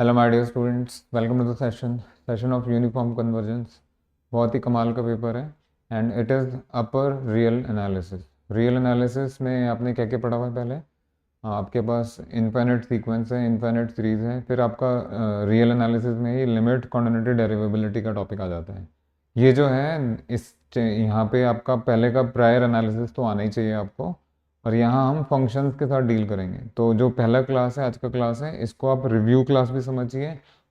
Hello my dear students, welcome to the session of uniform convergence. बहुत ही कमाल का पेपर है and it is upper real analysis. Real analysis में आपने क्या क्या पढ़ा हुआ है पहले? आपके पास इनफाइनाइट सीक्वेंस है, इनफाइनाइट सीरीज है, फिर आपका रियल एनालिसिस में ही लिमिट, क्वांटिटी, डेरिवेबिलिटी का टॉपिक आ जाता है। ये जो है इस यहाँ पे आपका पहले का प्रायर एनालिसिस तो आना ही चाहिए आपको। और यहाँ हम फंक्शंस के साथ डील करेंगे। तो जो पहला क्लास है, आज का क्लास है, इसको आप रिव्यू क्लास भी समझिए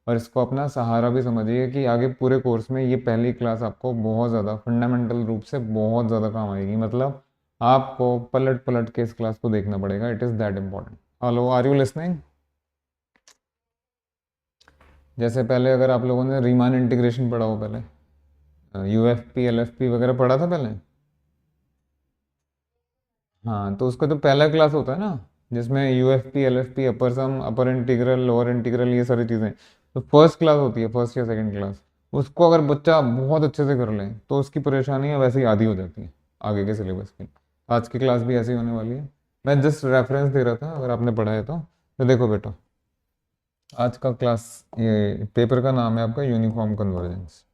और इसको अपना सहारा भी समझिए कि आगे पूरे कोर्स में ये पहली क्लास आपको बहुत ज़्यादा फंडामेंटल रूप से बहुत ज़्यादा काम आएगी। मतलब आपको पलट पलट के इस क्लास को देखना पड़ेगा। It is that important. Hello, are you listening? जैसे पहले अगर आप लोगों ने रीमान इंटीग्रेशन पढ़ा हो, पहले you F P L F P वगैरह पढ़ा था पहले। हाँ, तो उसका तो पहला क्लास होता है ना, जिसमें U F P L F P, upper sum, upper integral, lower integral, ये सारी चीज़ें। तो फर्स्ट क्लास होती है, फर्स्ट या सेकंड क्लास। उसको अगर बच्चा बहुत अच्छे से कर ले तो उसकी परेशानियाँ वैसे ही आधी हो जाती हैं आगे के सिलेबस की। आज की क्लास भी ऐसी होने वाली है। मैं जस्ट रेफरेंस दे रहा था, अगर आपने पढ़ा है तो देखो बेटा, आज का क्लास, ये पेपर का नाम है आपका यूनिफॉर्म कन्वर्जेंस।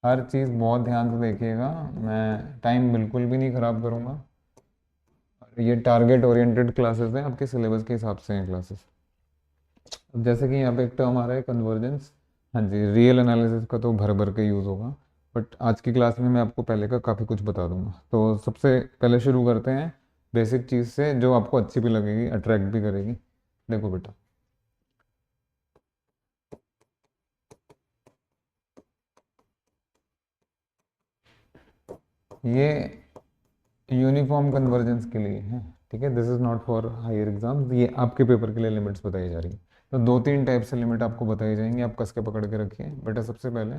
हर चीज़ बहुत ध्यान से देखिएगा। मैं टाइम बिल्कुल भी नहीं ख़राब करूँगा। ये टारगेट ओरिएंटेड क्लासेस हैं, आपके सिलेबस के हिसाब से हैं क्लासेस। अब जैसे कि यहाँ पे एक टर्म आ रहा है कन्वर्जेंस। हाँ जी, रियल एनालिसिस का तो भर भर के यूज़ होगा, बट आज की क्लास में मैं आपको पहले का काफ़ी कुछ बता दूंगा। तो सबसे पहले शुरू करते हैं बेसिक चीज़ से, जो आपको अच्छी भी लगेगी, अट्रैक्ट भी करेगी। देखो बेटा, ये यूनिफॉर्म कन्वर्जेंस के लिए है, ठीक है। This is not for higher exam, ये आपके पेपर के लिए लिमिट्स बताई जा रही है। तो दो तीन टाइप से लिमिट आपको बताई जाएंगी, आप कस के पकड़ के रखिए बेटा। सबसे पहले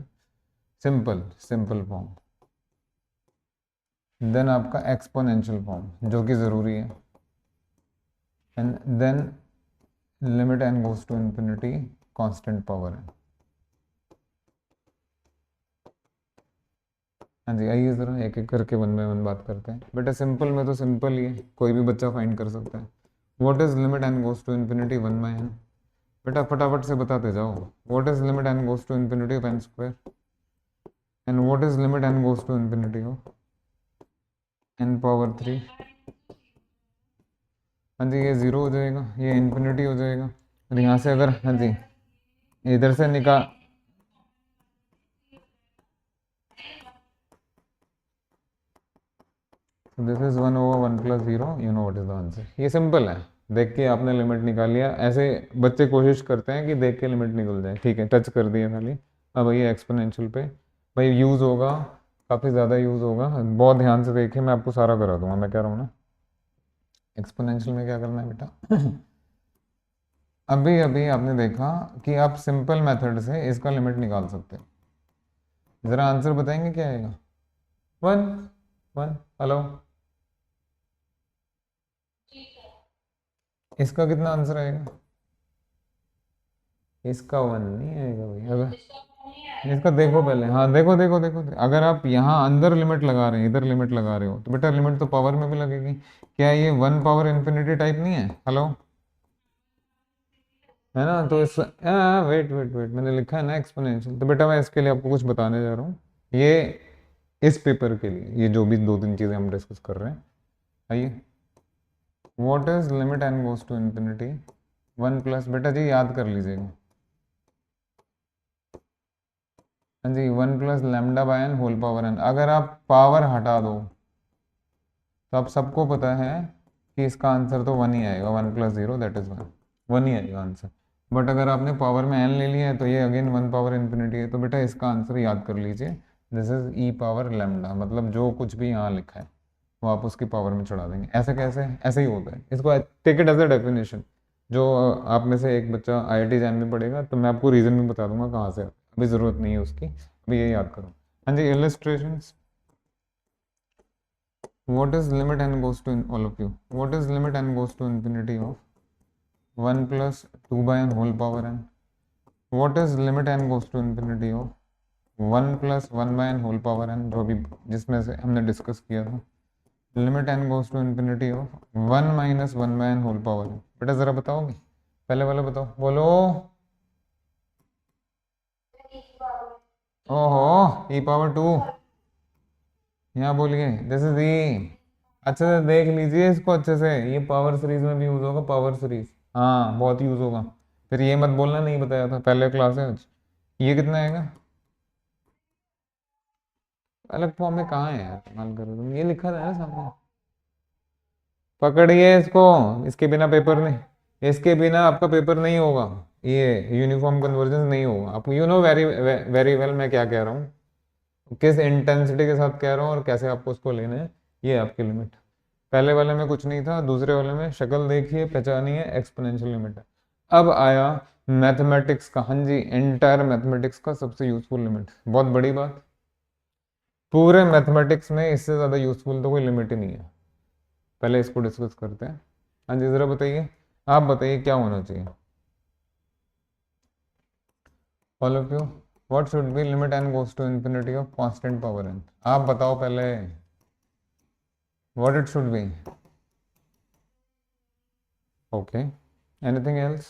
सिंपल सिंपल फॉर्म, देन आपका एक्सपोनेंशियल फॉर्म जो कि ज़रूरी है, and then limit N goes to infinity, constant power है। हाँ जी, आइए ज़रा एक एक करके वन बाय वन बात करते हैं। बेटा सिंपल में तो सिंपल ही है, कोई भी बच्चा फाइंड कर सकता है। What is limit N goes to infinity one by n? बेटा फटाफट से बताते जाओ। What is limit N goes to infinity of n square? And what is limit N goes to infinity of n power 3? हाँ जी, ये zero हो जाएगा, ये इन्फिनिटी हो जाएगा। और यहाँ से अगर, हाँ जी, इधर से निकाल, this is one over one plus zero, you know what is the answer. ये सिंपल है, देख के आपने लिमिट निकाल लिया। ऐसे बच्चे कोशिश करते हैं कि देख के लिमिट निकल जाए, ठीक है, टच कर दिया खाली। अब ये एक्सपोनेंशियल पे भाई यूज़ होगा, काफ़ी ज़्यादा यूज़ होगा। बहुत ध्यान से देखिए, मैं आपको सारा करा दूंगा, मैं कह रहा हूँ ना। एक्सपोनेंशियल में क्या करना है बेटा? अभी अभी आपने देखा कि आप सिंपल मेथड से इसका लिमिट निकाल सकते हैं। ज़रा आंसर बताएंगे क्या आएगा? वन। वन। हेलो, इसका कितना आंसर आएगा? इसका वन नहीं आएगा भाई। अगर इसका देखो पहले, हाँ देखो देखो देखो, अगर आप यहाँ अंदर लिमिट लगा रहे हैं, इधर लिमिट लगा रहे हो, तो बेटा लिमिट तो पावर में भी लगेगी। क्या ये वन पावर इन्फिनिटी टाइप नहीं है? हेलो, है ना? तो इस, वेट वेट वेट, मैंने लिखा है ना एक्सपोनेंशियल, तो बेटा मैं इसके लिए आपको कुछ बताने जा रहा हूँ। ये इस पेपर के लिए, ये जो भी दो तीन चीज़ें हम डिस्कस कर रहे हैं, आइए। What is limit N goes to infinity one plus, बेटा जी याद कर लीजिएगा, हाँ जी, one plus lambda by n whole power N. अगर आप पावर हटा दो तो आप सबको पता है कि इसका आंसर तो वन ही आएगा, one plus zero that is one, one ही आएगा आंसर। बट अगर आपने पावर में एन ले लिया है तो ये अगेन वन पावर इन्फिनिटी है, तो बेटा इसका आंसर याद कर लीजिए, this is E power lambda. मतलब जो कुछ भी यहाँ लिखा है वो आप उसकी पावर में चढ़ा देंगे। ऐसे कैसे? ऐसे ही होता है, इसको take it as a definition. जो आप में से एक बच्चा IIT जैन में पढ़ेगा तो मैं आपको रीज़न भी बता दूंगा कहाँ से, अभी ज़रूरत नहीं है उसकी, अभी ये याद करो। हाँ जी, illustrations. What is limit n goes to, in all of you, what is limit n goes to infinity of 1 plus 2 by n whole power n? What is limit N goes to infinity of 1 plus 1 by n whole power n, जो भी जिसमें से हमने discuss किया था। Limit N goes to infinity of 1 minus 1 by n whole power n. बेटा ज़रा बताओगे, पहले वाले बताओ, बोलो। ओहो, ई पावर 2, यहाँ बोल गए, दिस इज ई। अच्छे से देख लीजिए इसको अच्छे से, ये पावर सीरीज में भी यूज होगा, पावर सीरीज, हाँ बहुत यूज होगा। फिर ये मत बोलना नहीं बताया था, पहले क्लास है आज। ये कितना आएगा? अलग फॉर्म में कहाँ है यार, कमाल करो तुम, ये लिखा था ना सामने। पकड़िए इसको, इसके बिना पेपर नहीं, इसके बिना आपका पेपर नहीं होगा, ये यूनिफॉर्म कन्वर्जेंस नहीं होगा। आप you know very very well मैं क्या कह रहा हूँ, किस इंटेंसिटी के साथ कह रहा हूँ और कैसे आपको उसको लेना है। ये आपकी लिमिट, पहले वाले में कुछ नहीं था, दूसरे वाले में शक्ल देखिए पहचानिए, एक्सपोनेंशियल लिमिट है। अब आया मैथमेटिक्स का, हाँ जी, एंटायर मैथमेटिक्स का सबसे यूजफुल लिमिट, बहुत बड़ी बात, पूरे मैथमेटिक्स में इससे ज़्यादा यूजफुल तो कोई लिमिट ही नहीं है। पहले इसको डिस्कस करते हैं। हाँ जी, ज़रा बताइए, आप बताइए क्या होना चाहिए। All of you, what should be limit N goes to infinity of constant power n? आप बताओ पहले, what it should be. Okay, anything else?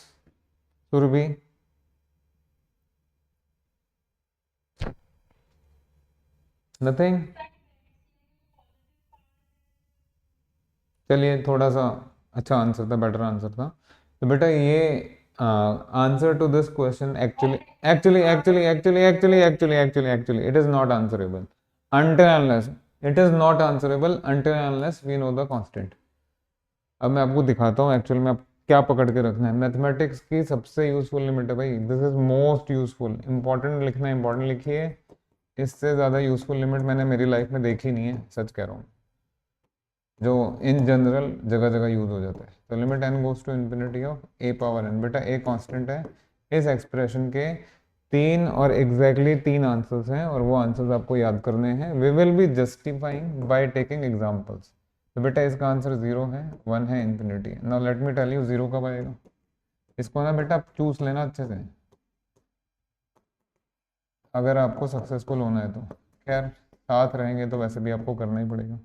Surabhi? Nothing? चलिए थोड़ा सा अच्छा आंसर था, बेटर आंसर था। तो बेटा ये answer to this question actually actually actually actually actually actually actually actually it is not answerable until unless, it is not answerable until unless we know the constant। अब मैं आपको दिखाता हूँ एक्चुअल में आप क्या पकड़ के रखना है। मैथमेटिक्स की सबसे यूजफुल लिमिट है भाई, this is most useful, important लिखना है, इंपॉर्टेंट लिखिए। इससे ज़्यादा यूजफुल लिमिट मैंने मेरी लाइफ में देखी नहीं है, सच कह रहा हूँ, जो इन जनरल जगह जगह यूज हो जाता है। तो limit N goes to infinity of a power n, बेटा ए कांस्टेंट है। इस एक्सप्रेशन के तीन और एग्जैक्टली तीन आंसर्स हैं, और वो आंसर्स आपको याद करने हैं। We will be justifying by taking examples. तो बेटा इसका आंसर 0 है, 1 है, infinity. Now let me tell you 0 कब आएगा। इसको ना बेटा आप चूज लेना अच्छे से, अगर आपको सक्सेसफुल होना है तो। खैर साथ रहेंगे तो वैसे भी आपको करना ही पड़ेगा।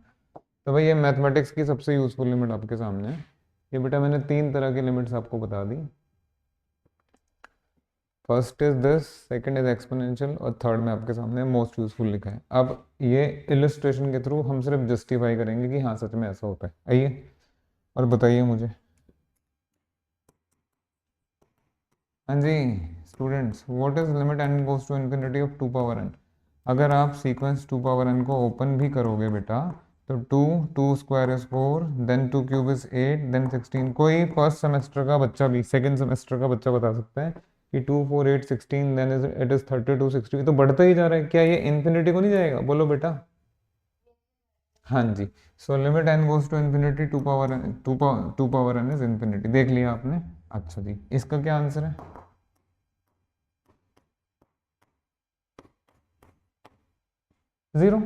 तो भाई ये मैथमेटिक्स की सबसे यूजफुल लिमिट आपके सामने है। ये बेटा मैंने तीन तरह की लिमिट्स आपको बता दी। First is this, second is exponential, और थर्ड में आपके सामने मोस्ट यूजफुल लिखा है। अब ये इलिस्ट्रेशन के थ्रू हम सिर्फ जस्टिफाई करेंगे कि हाँ सच में ऐसा होता है। आइए और बताइए मुझे। हाँ जी students, what is limit N goes to infinity of 2 power N? अगर आप सीक्वेंस 2 पावर एन को ओपन भी करोगे बेटा, तो 2, 2 square is 4, then 2 cube is 8, then 16। कोई फर्स्ट सेमेस्टर का बच्चा भी, सेकंड सेमेस्टर का बच्चा बता सकता है कि 2 4 8 16, देन इट इज 32 60, तो बढ़ता ही जा रहा है। क्या ये इन्फिनिटी को नहीं जाएगा, बोलो बेटा। हाँ जी, so limit N goes to infinity 2 power N, 2 power N is infinity, देख लिया आपने। अच्छा जी, इसका क्या आंसर है? 0।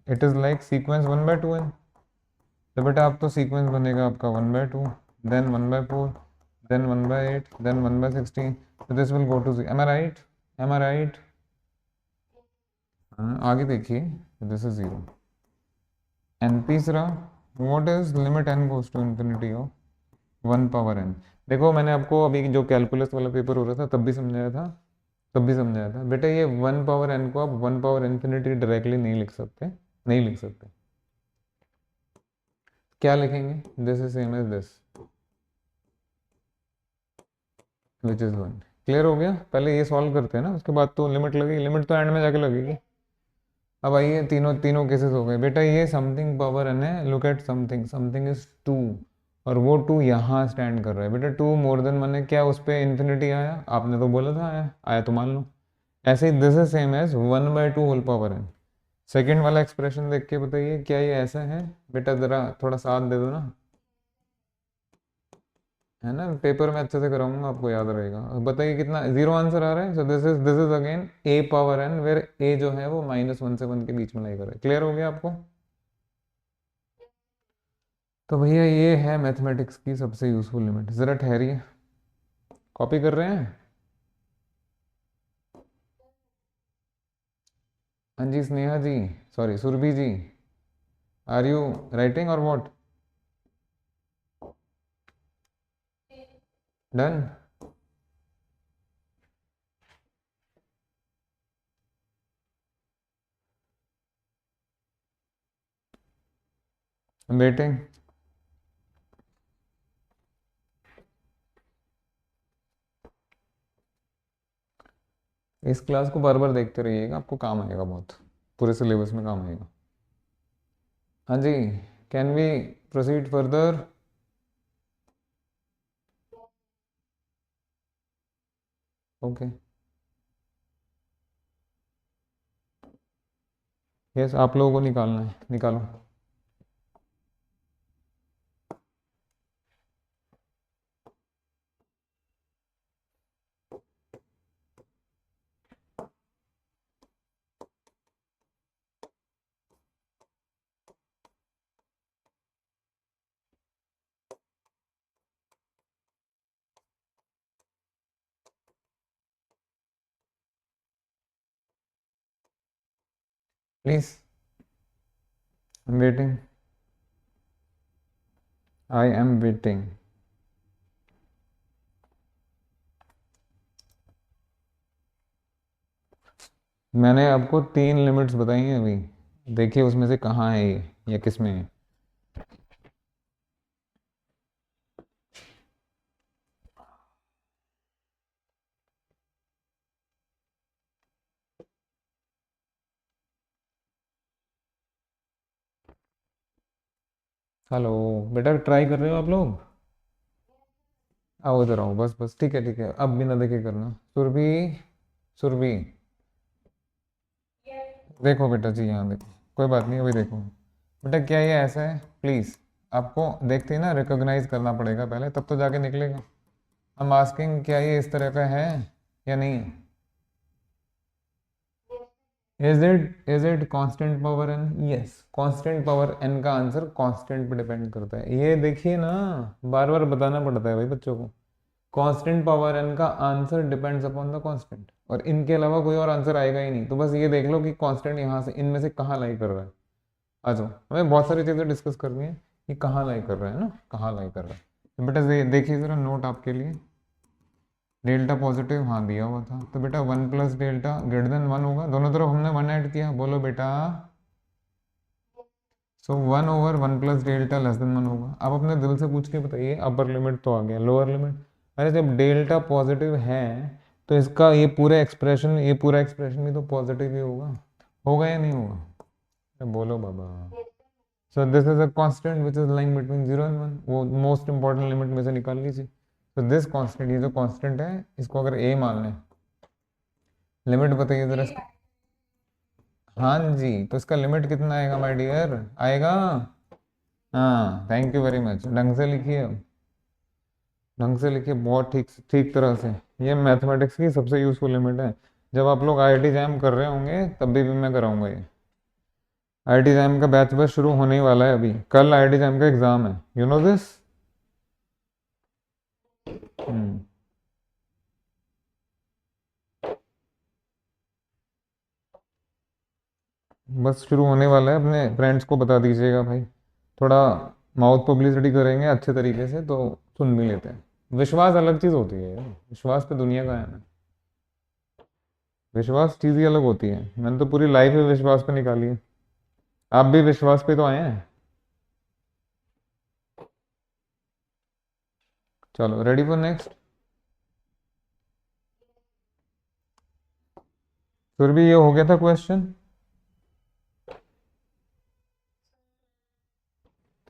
It is like sequence 1/2n। तो बेटा अब तो सीक्वेंस बनेगा आपका 1/2, देन 1/4, देन 1/8, देन 1/16। तो this will go to 0। Am I right? Am I right? हाँ आगे देखिए, दिस इज 0। एंड तीसरा, what is limit N goes to infinity of 1 power n? देखो मैंने आपको अभी जो कैलकुलस वाला पेपर हो रहा था तब भी समझाया था, तब भी समझाया था बेटा, ये 1 पावर एन को आप 1 पावर इन्फिनिटी डायरेक्टली नहीं लिख सकते, नहीं लिख सकते। क्या लिखेंगे? This is same as this, which is 1। Clear हो गया? पहले ये सॉल्व करते हैं ना, उसके बाद तो लिमिट लगेगी, लिमिट तो एंड में जाके लगेगी। अब आइए, तीनों तीनों केसेस हो गए बेटा। ये समथिंग पावर एन है, look at something, something is 2, और वो 2 यहाँ स्टैंड कर रहा है बेटा। 2 मोर देन 1 है, क्या उस पर इन्फिनिटी आया? आपने तो बोला था आया, आया तो मान लो। ऐसे ही this is same as 1/2 whole power N. Second वाला एक्सप्रेशन देख के बताइए क्या ये ऐसा है? बेटा ज़रा थोड़ा साथ दे दो ना, है ना, पेपर में अच्छे से कराऊंगा, आपको याद रहेगा। बताइए कितना 0 आंसर आ रहा है। So this is again A power N, where A जो है वो -1 से 1 के बीच में लाई कर रहा है। क्लियर हो गया आपको? तो भैया ये है मैथमेटिक्स की सबसे यूजफुल लिमिट। ज़रा ठहरिए, कॉपी कर रहे हैं? हाँ जी Sneha ji, sorry Surabhi ji, are you writing or what? Done. Waiting. इस क्लास को बार बार देखते रहिएगा, आपको काम आएगा बहुत, पूरे सिलेबस में काम आएगा। हाँ जी, can we proceed further? Okay, yes आप लोगों को निकालना है, निकालो। Please, I am waiting, I am waiting. मैंने आपको 3 लिमिट्स बताई हैं अभी, देखिए उसमें से कहाँ है ये या किस में है। हेलो बेटा, ट्राई कर रहे हो आप लोग? आओ इधर आओ, बस बस, ठीक है ठीक है, अब बिना देखे करना। सुरभि, सुरभि, देखो बेटा जी, यहाँ देखो, कोई बात नहीं, अभी देखो बेटा, क्या ये ऐसा है? प्लीज़, आपको देखते ही ना रिकॉग्नाइज करना पड़ेगा पहले, तब तो जाके निकलेगा। हम आस्किंग, क्या ये इस तरह का है या नहीं है? Is it constant power n? Yes, constant power n का आंसर कांस्टेंट पे डिपेंड करता है, ये देखिए ना, बार बार बताना पड़ता है भाई बच्चों को। कांस्टेंट पावर एन का answer depends upon the constant, और इनके अलावा कोई और आंसर आएगा ही नहीं, तो बस ये देख लो कि कांस्टेंट यहाँ से इनमें से कहाँ लाई कर रहा है। आ जाओ, हमें बहुत सारी चीज़ें डिस्कस करनी है कि कहाँ लाई कर रहा है ना, कहाँ लाई कर रहा है। तो बेटा देखिए ज़रा नोट आपके लिए, डेल्टा पॉजिटिव हाँ दिया हुआ था, तो बेटा 1 + डेल्टा > 1 होगा, दोनों तरफ हमने 1 ऐड किया, बोलो बेटा। सो 1/1 + डेल्टा < 1 होगा। अब अपने दिल से पूछ के बताइए, अपर लिमिट तो आ गया, लोअर लिमिट? अरे जब डेल्टा पॉजिटिव है तो इसका ये पूरा एक्सप्रेशन भी तो पॉजिटिव ही होगा, होगा या नहीं होगा? अरे बोलो बाबा। So this is a constant which is lying between 0 और 1, वो मोस्ट इंपॉर्टेंट लिमिट में से निकाल लीजिए। तो दिस कांस्टेंट, ये जो कांस्टेंट है, इसको अगर ए मान लें, लिमिट बताइए जरा इसका। हाँ जी, तो इसका लिमिट कितना आएगा माय डियर? आएगा, हाँ थैंक यू वेरी मच, ढंग से लिखिए अब, ढंग से लिखिए, बहुत ठीक ठीक तरह से। ये मैथमेटिक्स की सबसे यूजफुल लिमिट है, जब आप लोग आईआईटी जैम कर रहे होंगे तब भी मैं कराऊंगा ये। आईआईटी जैम का बैच बस शुरू होने ही वाला है, अभी कल आईआईटी जैम का एग्जाम है, यू नो दिस। हम्म, बस शुरू होने वाला है, अपने फ्रेंड्स को बता दीजिएगा भाई, थोड़ा माउथ पब्लिसिटी करेंगे अच्छे तरीके से तो सुन भी लेते हैं। विश्वास अलग चीज़ होती है यार, विश्वास पे दुनिया का है, विश्वास चीज़ ही अलग होती है, मैंने तो पूरी लाइफ ही विश्वास पे निकाली है। आप भी विश्वास पे तो आए हैं। चलो रेडी फॉर नेक्स्ट। फिर भी ये हो गया था क्वेश्चन,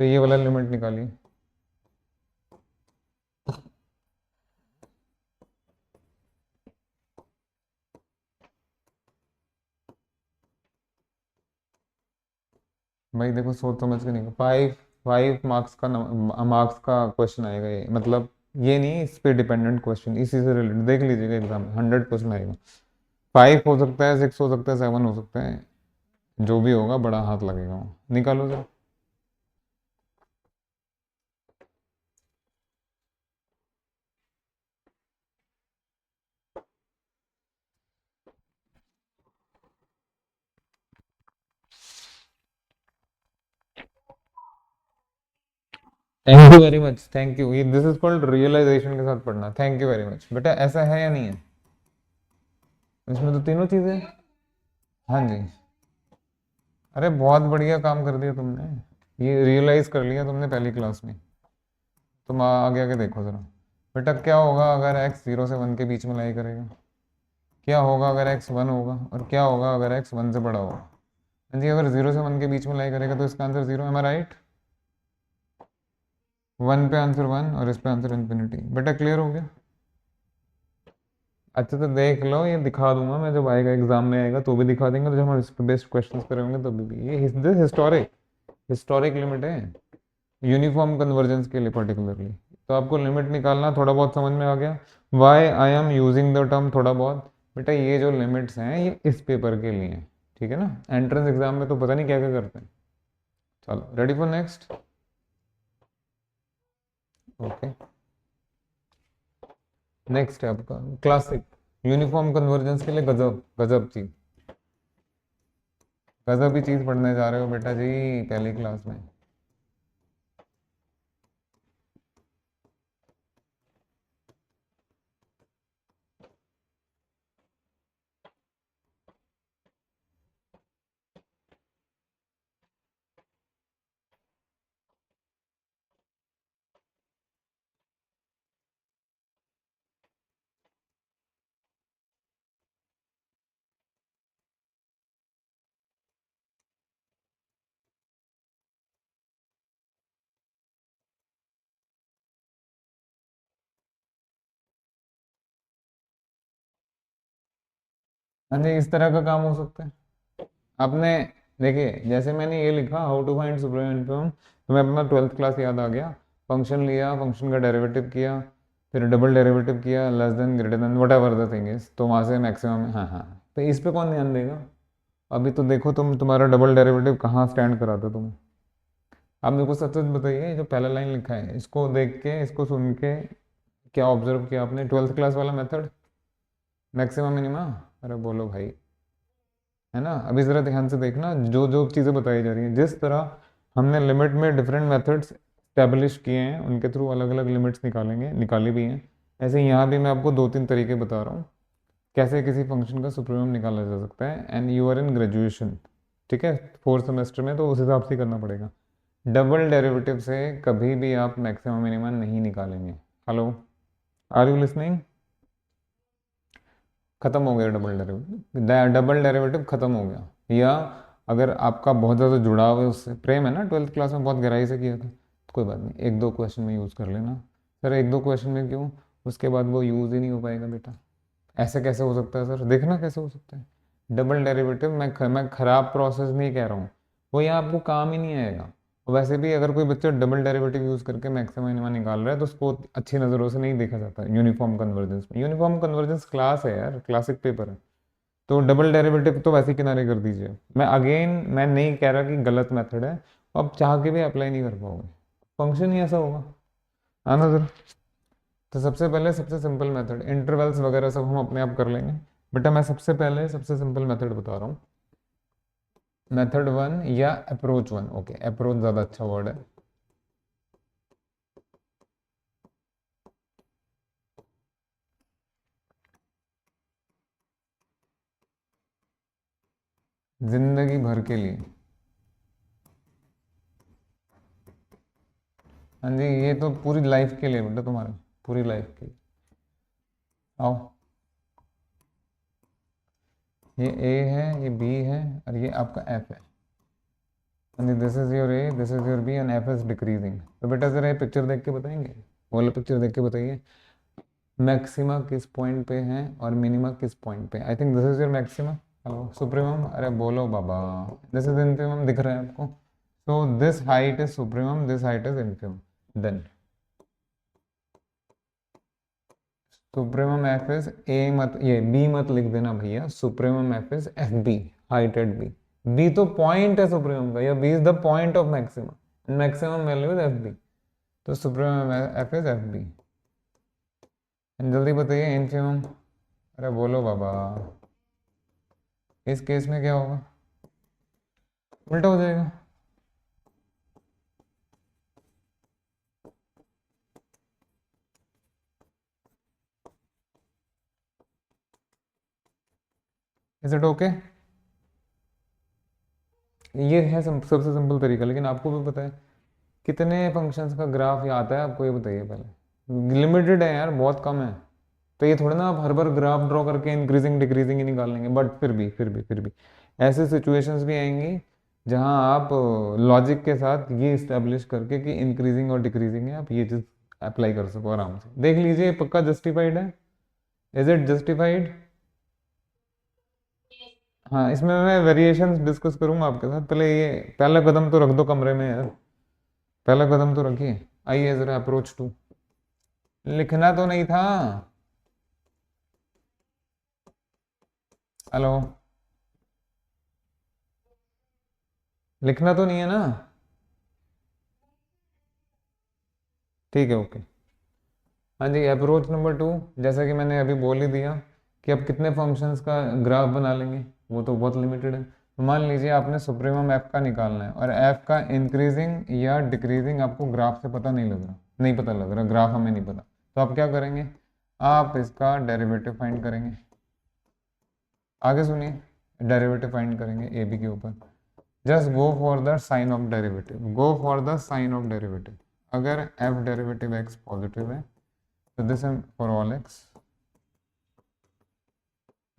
तो ये वाला लिमिट निकालिए। भाई देखो सोच समझ के नहीं, 5 5 मार्क्स का, मार्क्स का क्वेश्चन आएगा ये, मतलब ये नहीं, इस पे डिपेंडेंट क्वेश्चन, इसी से रिलेटेड देख लीजिएगा एग्जाम में 100% आएगा। 5 हो सकता है, 6 हो सकता है, 7 हो सकता है, जो भी होगा बड़ा हाथ लगेगा वो। निकालो जरा। Thank you very much, thank you. ये दिस इज कॉल्ड रियलाइजेशन के साथ पढ़ना। थैंक यू वेरी मच बेटा। ऐसा है या नहीं है? इसमें तो तीनों चीजें हैं। हाँ जी। अरे बहुत बढ़िया काम कर दिया तुमने, ये रियलाइज कर लिया तुमने पहली क्लास में। तुम आगे आगे देखो जरा। बेटा क्या होगा अगर x 0 से 1 के बीच में लाई करेगा? क्या होगा अगर x 1 होगा? और क्या होगा अगर x 1 से बड़ा होगा? हाँ जी, अगर 0 से 1 के बीच में लाई करेगा तो इसका आंसर 0। Am I right? 1 पे आंसर 1 और इस पे आंसर इन्फिनिटी। बेटा क्लियर हो गया? अच्छा तो देख लो, ये दिखा दूंगा मैं, जब आएगा एग्जाम में आएगा तो भी दिखा देंगे, तो जब हम इस पे बेस्ड क्वेश्चंस करेंगे तब भी। ये दिस हिस्टोरिक, हिस्टोरिक लिमिट है यूनिफॉर्म कन्वर्जेंस के लिए पर्टिकुलरली। तो आपको लिमिट निकालना थोड़ा बहुत समझ में आ गया। Why I am using the term थोड़ा बहुत? बेटा ये जो लिमिट्स हैं ये इस पेपर के लिए हैं, ठीक है ना? एंट्रेंस एग्जाम में तो पता नहीं क्या क्या करते हैं। चलो ready for next. Okay, next है आपका क्लासिक यूनिफॉर्म कन्वर्जेंस के लिए गजब गजब चीज, गजब ही चीज पढ़ने जा रहे हो बेटा जी पहली क्लास में। हाँ जी, इस तरह का काम हो सकता है। आपने देखिए, जैसे मैंने ये लिखा how to find supreme infimum, तो मैं अपना 12th क्लास याद आ गया। फंक्शन लिया, फंक्शन का डेरिवेटिव किया, फिर डबल डेरिवेटिव किया, less than greater than what ever the thing is, तो वहाँ से मैक्सिमम। हाँ हाँ, तो इस पे कौन ध्यान देगा? अभी तो देखो तुम, तुम्हारा डबल डेरिवेटिव कहाँ स्टैंड करा था तुम। आप मेरे को सच सच बताइए, जो पहला लाइन लिखा है इसको देख के, इसको सुन के क्या ऑब्जर्व किया आपने? 12th क्लास वाला मेथड, मैक्सिमम मिनिमा। अरे बोलो भाई, है ना? अभी ज़रा ध्यान से देखना, जो जो चीज़ें बताई जा रही हैं, जिस तरह हमने लिमिट में डिफरेंट मेथड्स स्टैब्लिश किए हैं, उनके थ्रू अलग अलग लिमिट्स निकालेंगे, निकाली भी हैं। ऐसे ही यहाँ भी मैं आपको दो तीन तरीके बता रहा हूँ कैसे किसी फंक्शन का सुप्रीमम निकाला जा सकता है। And you are in graduation, ठीक है, 4th सेमेस्टर में, तो उस हिसाब से करना पड़ेगा। डबल डेरिवेटिव से कभी भी आप मैक्सिमम मिनिमम नहीं निकालेंगे। Hello, are you listening? खत्म हो गया डबल डेरिवेटिव, डबल डेरिवेटिव खत्म हो गया। या अगर आपका बहुत ज़्यादा जुड़ाव है उससे, प्रेम है ना, 12th क्लास में बहुत गहराई से किया था, तो कोई बात नहीं, एक दो क्वेश्चन में यूज़ कर लेना। सर एक दो क्वेश्चन में क्यों? उसके बाद वो यूज़ ही नहीं हो पाएगा बेटा। ऐसे कैसे हो सकता है सर? देखना कैसे हो सकता है। डबल डेरिवेटिव, मैं ख़राब प्रोसेस नहीं कह रहा हूँ, वो यहाँ आपको काम ही नहीं आएगा। और वैसे भी अगर कोई बच्चा डबल डेरिवेटिव यूज़ करके मैक्सिमम मिनिमम निकाल रहा है तो उसको अच्छी नज़रों से नहीं देखा जाता यूनिफॉर्म कन्वर्जेंस में। यूनिफॉर्म कन्वर्जेंस क्लास है यार, क्लासिक पेपर है। तो डबल डेरिवेटिव तो वैसे ही किनारे कर दीजिए। मैं अगेन, मैं नहीं कह रहा कि गलत मेथड है, आप चाह के भी अप्लाई नहीं कर पाओगे, फंक्शन ही ऐसा होगा। आना सर। तो सबसे पहले सबसे सिंपल मेथड, इंटरवल्स वगैरह सब हम अपने आप कर लेंगे। बेटा मैं सबसे पहले सबसे सिंपल मेथड बता रहा हूँ, मेथड 1 या अप्रोच 1। ओके, अप्रोच ज़्यादा अच्छा वर्ड है। जिंदगी भर के लिए। हाँ जी, ये तो पूरी लाइफ के लिए बेटा, तुम्हारे पूरी लाइफ के लिए। आओ, ये ए है, ये बी है, और ये आपका एफ है। हाँ जी, this is your A, this is your B, and F is decreasing. तो बेटा जरा ये पिक्चर देख के बताएंगे, बोलो पिक्चर देख के बताइए, मैक्सिमा किस पॉइंट पे है और मिनिमा किस पॉइंट पे? I think this is your maxima. Hello supremum, अरे बोलो बाबा। दिस इज इनफिमम, दिख रहा है आपको? So this height is supremum, this height is infimum. Then supremum F is A, मत ये बी मत लिख देना भैया, supremum F is F B, height at B. B तो पॉइंट है सुप्रीमम का, या B is the point of maximum, maximum value is F B. तो supremum F is F B. जल्दी बताइए इनफिमम। अरे बोलो बाबा, इस केस में क्या होगा? उल्टा हो जाएगा। Is it okay? ये है सबसे सिंपल तरीका, लेकिन आपको भी पता है कितने फंक्शंस का ग्राफ ये आता है आपको, ये बताइए पहले। लिमिटेड है यार, बहुत कम है। तो ये थोड़ा ना आप हर बार ग्राफ ड्रॉ करके इंक्रीजिंग डिक्रीजिंग ही निकाल लेंगे, बट फिर भी ऐसे सिचुएशंस भी आएंगी जहां आप लॉजिक के साथ ये इस्टेब्लिश करके कि इंक्रीजिंग और डिक्रीजिंग है, आप ये चीज़ अप्लाई कर सको आराम से। देख लीजिए पक्का जस्टिफाइड है? Is it justified? हाँ, इसमें मैं वेरिएशंस डिस्कस करूंगा आपके साथ। पहले ये पहला कदम तो रख दो कमरे में यार, पहला कदम तो रखिए। आइए जरा अप्रोच टू। लिखना तो नहीं था? हेलो, लिखना तो नहीं है ना? ठीक है, ओके। हाँ जी, अप्रोच नंबर 2, जैसा कि मैंने अभी बोल ही दिया कि अब कितने फंक्शंस का ग्राफ बना लेंगे, वो तो बहुत लिमिटेड है। तो मान लीजिए आपने सुप्रीमम एफ का निकालना है, और एफ का इंक्रीजिंग या डिक्रीजिंग आपको ग्राफ से पता नहीं लग रहा, नहीं पता लग रहा, ग्राफ हमें नहीं पता। तो आप क्या करेंगे? आप इसका डेरिवेटिव फाइंड करेंगे। आगे सुनिए, डेरिवेटिव फाइंड करेंगे ए बी के ऊपर। Just go for the sign of derivative, go for the sign of derivative. अगर एफ डेरिवेटिव एक्स पॉजिटिव है तो दिस फॉर ऑल एक्स।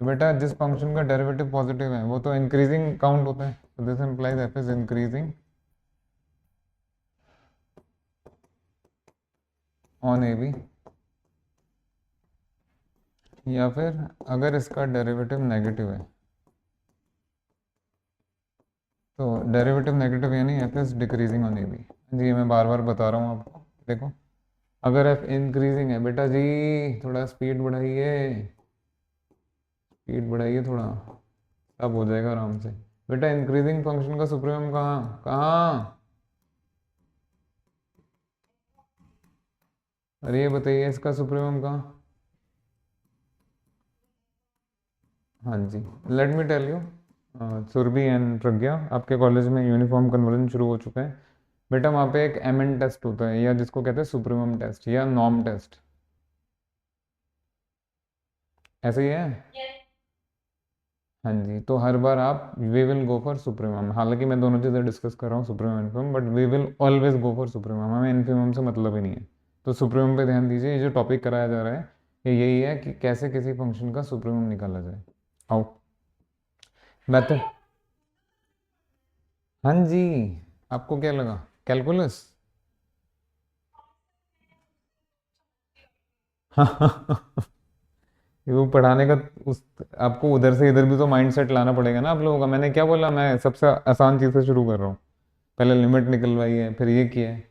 तो बेटा जिस फंक्शन का डेरिवेटिव पॉजिटिव है वो तो इंक्रीजिंग काउंट होता है, तो this implies F is increasing on A B. या फिर अगर इसका डेरिवेटिव नेगेटिव है तो डेरिवेटिव नेगेटिव यानी F is decreasing on A B. जी मैं बार बार बता रहा हूँ आपको, देखो अगर एफ इंक्रीजिंग है बेटा जी, थोड़ा स्पीड बढ़ाइए, स्पीड बढ़ाइए थोड़ा, अब हो जाएगा आराम से। बेटा इंक्रीजिंग फंक्शन का सुप्रीमम कहाँ कहाँ? अरे ये बताइए इसका सुप्रीमम कहाँ? हाँ जी, let me tell you, Surabhi and Pragya, आपके कॉलेज में यूनिफॉर्म कन्वर्जन शुरू हो चुका है। बेटा वहाँ पे एक एम एन टेस्ट होता है, या जिसको कहते हैं सुप्रीमम टेस्ट या नॉर्म टेस्ट, ऐसे ही है? हाँ जी, तो हर बार आप we will go for supremum. हालांकि मैं दोनों चीज़ें डिस्कस कर रहा हूँ, supremum infimum, but we will always go for supremum, हमें इन्फीमम से मतलब ही नहीं है। तो सुप्रीमम पे ध्यान दीजिए, ये जो टॉपिक कराया जा रहा है ये यही है कि कैसे किसी फंक्शन का सुप्रीमम निकाला जाए। आओ मेथड। हाँ जी, आपको क्या लगा कैलकुलस? वो पढ़ाने का उस, आपको उधर से इधर भी तो माइंडसेट लाना पड़ेगा ना आप लोगों का। मैंने क्या बोला, मैं सबसे आसान चीज़ से शुरू कर रहा हूँ, पहले लिमिट निकलवाई है फिर ये किया है,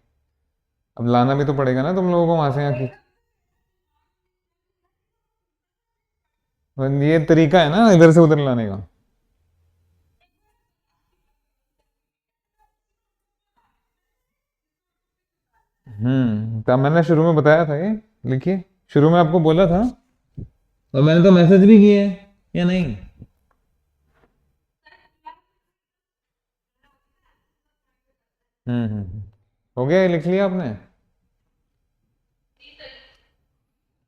अब लाना भी तो पड़ेगा ना तुम लोगों को वहां से यहाँ की। ये तरीका है ना इधर से उधर लाने का। तब मैंने शुरू में बताया था ये, लिखिए, शुरू में आपको बोला था, और मैंने तो मैसेज भी किए हैं या नहीं? हो गया, ये लिख लिया आपने?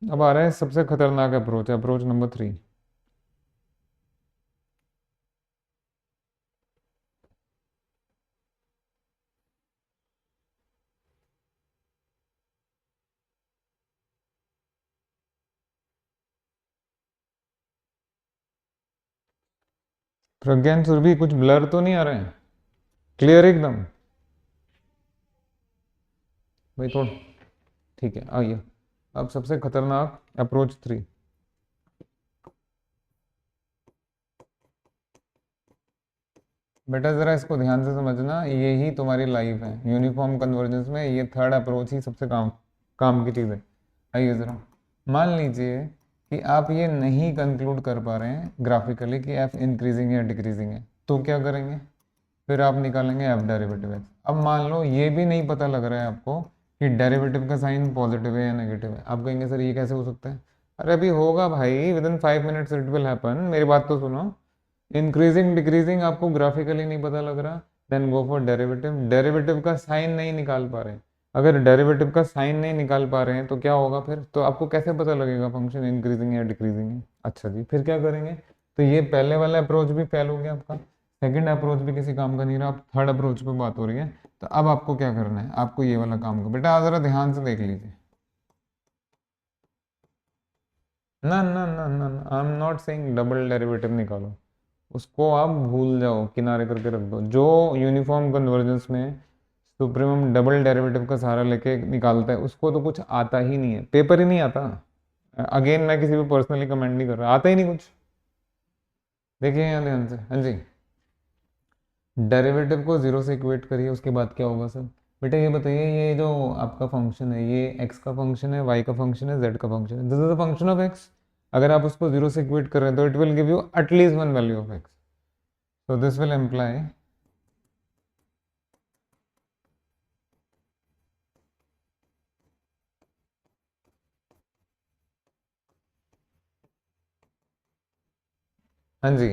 अब आ रहा है सबसे खतरनाक अप्रोच, अप्रोच नंबर 3। प्रज्ञान सुरभि कुछ ब्लर तो नहीं आ रहे हैं? क्लियर एकदम? भाई थोड़ा, ठीक है आइए। अब सबसे खतरनाक अप्रोच 3। बेटा जरा इसको ध्यान से समझना, ये ही तुम्हारी लाइफ है यूनिफॉर्म कन्वर्जेंस में, ये थर्ड अप्रोच ही सबसे काम काम की चीज़ है। आइए ज़रा, मान लीजिए कि आप ये नहीं कंक्लूड कर पा रहे हैं ग्राफिकली कि एफ इंक्रीजिंग या डिक्रीजिंग है, तो क्या करेंगे? फिर आप निकालेंगे एफ डेरिवेटिव एक्स। अब मान लो ये भी नहीं पता लग रहा है आपको कि डेरिवेटिव का साइन पॉजिटिव है या नेगेटिव है, आप कहेंगे सर ये कैसे हो सकता है? अरे अभी होगा भाई, with in 5 minutes it will happen, मेरी बात तो सुनो। इंक्रीजिंग डिक्रीजिंग आपको ग्राफिकली नहीं पता लग रहा, then go for derivative. Derivative का साइन नहीं निकाल पा रहे, अगर डेरिवेटिव का साइन नहीं निकाल पा रहे हैं तो क्या होगा फिर? तो आपको कैसे पता लगेगा फंक्शन इंक्रीजिंग या डिक्रीजिंग है? अच्छा जी, फिर क्या करेंगे? तो ये पहले वाला अप्रोच भी फेल हो गया आपका, सेकंड अप्रोच भी किसी काम का नहीं रहा, अब थर्ड अप्रोच पे बात हो रही है। तो अब आपको क्या करना है, आपको ये वाला काम को बेटा ज़रा ध्यान से देख लीजिए। ना ना ना ना I am not saying double derivative निकालो, उसको आप भूल जाओ, किनारे करके रख दो। जो यूनिफॉर्म कन्वर्जेंस में सुप्रीमम डबल डेरिवेटिव का सहारा लेके निकालता है उसको तो कुछ आता ही नहीं है, पेपर ही नहीं आता। अगेन मैं किसी को पर्सनली कमेंट नहीं कर रहा, आता ही नहीं कुछ। देखिए यहाँ ध्यान से, हाँ जी, डेरिवेटिव को जीरो से इक्वेट करिए, उसके बाद क्या होगा सर? बेटा ये बताइए, ये जो आपका फंक्शन है ये एक्स का फंक्शन है, वाई का फंक्शन है, जेड का फंक्शन है, this is the function of x. अगर आप उसको जीरो से इक्वेट कर रहे हैं तो it will give you at least one value of X, so this will imply, हाँ जी,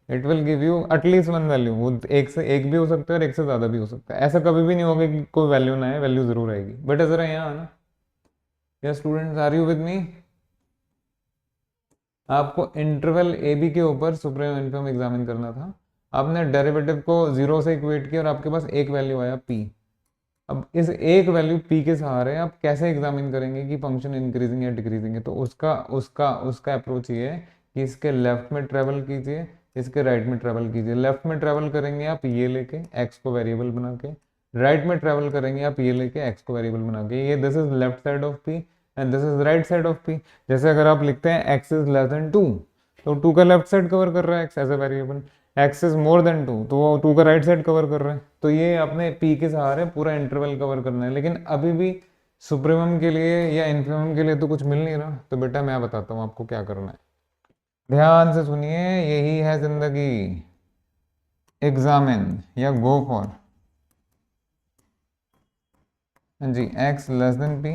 it will give you at least one value. वो एक से एक भी हो सकता है और एक से ज़्यादा भी हो सकता है, ऐसा कभी भी नहीं होगा कि कोई वैल्यू ना है, वैल्यू ज़रूर आएगी। बट ज़रा यहाँ आना, या students are you with me? आपको इंटरवल ए बी के ऊपर सुप्रीम इन्फिमम एग्जामिन करना था। आपने डेरिवेटिव को जीरो से इक्वेट किया और आपके पास एक वैल्यू आया पी। अब इस एक वैल्यू पी के सहारे आप कैसे एग्जामिन करेंगे कि फंक्शन इंक्रीजिंग या डिक्रीजिंग है? तो उसका उसका उसका अप्रोच ये है कि इसके लेफ्ट में ट्रेवल कीजिए, इसके राइट में ट्रेवल कीजिए। लेफ्ट में ट्रेवल करेंगे आप ये लेके एक्स को वेरिएबल बना के, राइट में ट्रेवल करेंगे आप ये लेके एक्स को वेरिएबल बना के। ये this is left side of p and this is right side of p. जैसे अगर आप लिखते हैं x is less than two, तो टू का लेफ्ट साइड कवर कर रहा है x as a variable, x is more than two तो वो टू का राइट साइड कवर कर रहे हैं। तो ये अपने पी के सहारे पूरा इंटरवल कवर करना है। लेकिन अभी भी सुप्रीमम के लिए या इन्फिमम के लिए तो कुछ मिल नहीं रहा। तो बेटा मैं बताता हूँ आपको क्या करना है, ध्यान से सुनिए, यही है जिंदगी। एग्जामिन या गो फॉर, हाँ जी, X less than P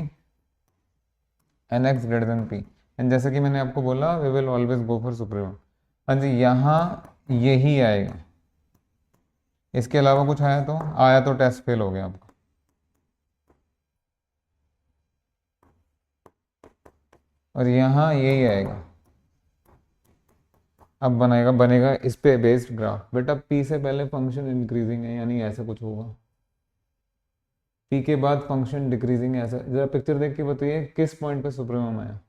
and X greater than P. And जैसे कि मैंने आपको बोला we will always go for supremum. हाँ जी, यहाँ यही आएगा, इसके अलावा कुछ आया तो टेस्ट फेल हो गया आपका। और यहाँ यही आएगा, अब बनेगा इस पे बेस्ड ग्राफ। बेटा पी से पहले फंक्शन इंक्रीजिंग है यानी ऐसा कुछ होगा, पी के बाद फंक्शन डिक्रीजिंग है ऐसा। जरा पिक्चर देख के बताइए किस पॉइंट पे सुप्रीमम आया।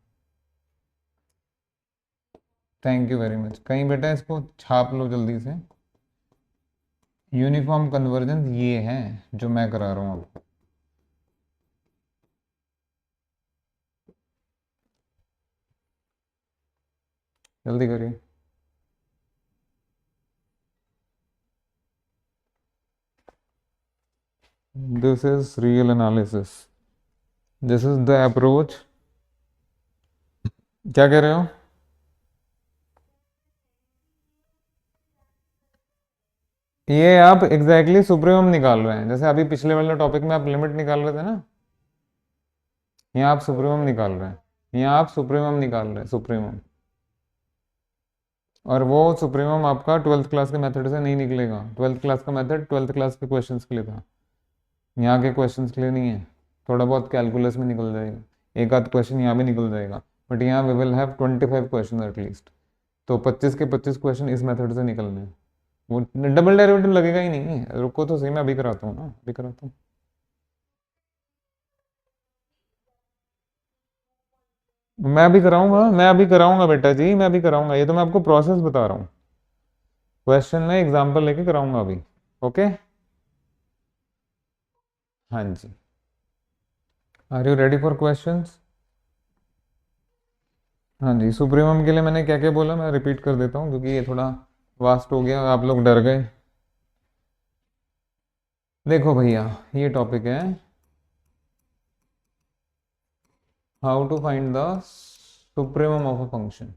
Thank you very much. कहीं बेटा इसको छाप लो जल्दी से, यूनिफॉर्म कन्वर्जेंस ये है जो मैं करा रहा हूँ आपको। जल्दी करिए। This is real analysis, this is the approach. क्या कह रहे हो? ये आप एग्जैक्टली सुप्रीमम निकाल रहे हैं, जैसे अभी पिछले वाले टॉपिक में आप लिमिट निकाल रहे थे ना, यहाँ आप सुप्रीमम निकाल रहे हैं, यहाँ आप सुप्रीमम निकाल रहे हैं, सुप्रीमम। और वो सुप्रीमम आपका ट्वेल्थ क्लास के मेथड से नहीं निकलेगा। ट्वेल्थ क्लास का मेथड ट्वेल्थ क्लास के क्वेश्चंस के लिए था, यहाँ के क्वेश्चंस के लिए नहीं है। थोड़ा बहुत कैलकुलस में निकल जाएगा, एक आध क्वेश्चन यहाँ भी निकल जाएगा, बट यहाँ we will have 25 question at least. तो 25 के 25 क्वेश्चन इस मेथड से निकलने हैं। वो डबल डेरिवेटिव लगेगा ही नहीं। रुको तो सही, मैं अभी कराता हूँ ना, अभी कराता हूँ। मैं अभी कराऊंगा बेटा जी, मैं अभी कराऊंगा। ये तो मैं आपको प्रोसेस बता रहा हूँ, क्वेश्चन में एग्जांपल लेके कराऊंगा अभी। ओके, हाँ जी, are you ready for questions? हाँ जी, सुप्रीमम के लिए मैंने क्या क्या बोला मैं रिपीट कर देता हूँ क्योंकि ये थोड़ा वास्ट हो गया, आप लोग डर गए। देखो भैया, ये टॉपिक है how to find the supremum of a function.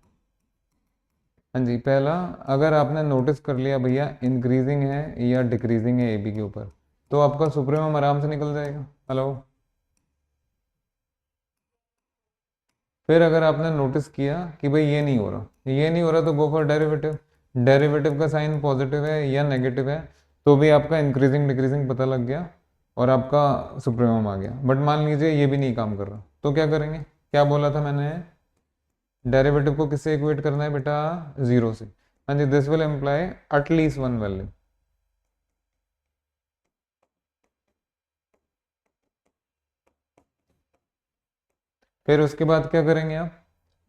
हाँ जी, पहला, अगर आपने नोटिस कर लिया भैया इंक्रीजिंग है या डिक्रीजिंग है ए बी के ऊपर, तो आपका सुप्रीमम आराम से निकल जाएगा। हेलो, फिर अगर आपने नोटिस किया कि भाई ये नहीं हो रहा, ये नहीं हो रहा, तो गो फॉर डेरिवेटिव। डेरिवेटिव का साइन पॉजिटिव है या नेगेटिव है तो भी आपका इंक्रीजिंग डिक्रीजिंग पता लग गया और आपका सुप्रीमम आ गया। बट मान लीजिए ये भी नहीं काम कर रहा, तो क्या करेंगे? क्या बोला था मैंने? डेरिवेटिव को किससे इक्वेट करना है बेटा? जीरो से। हाँ जी, this will imply at least one value. फिर उसके बाद क्या करेंगे आप,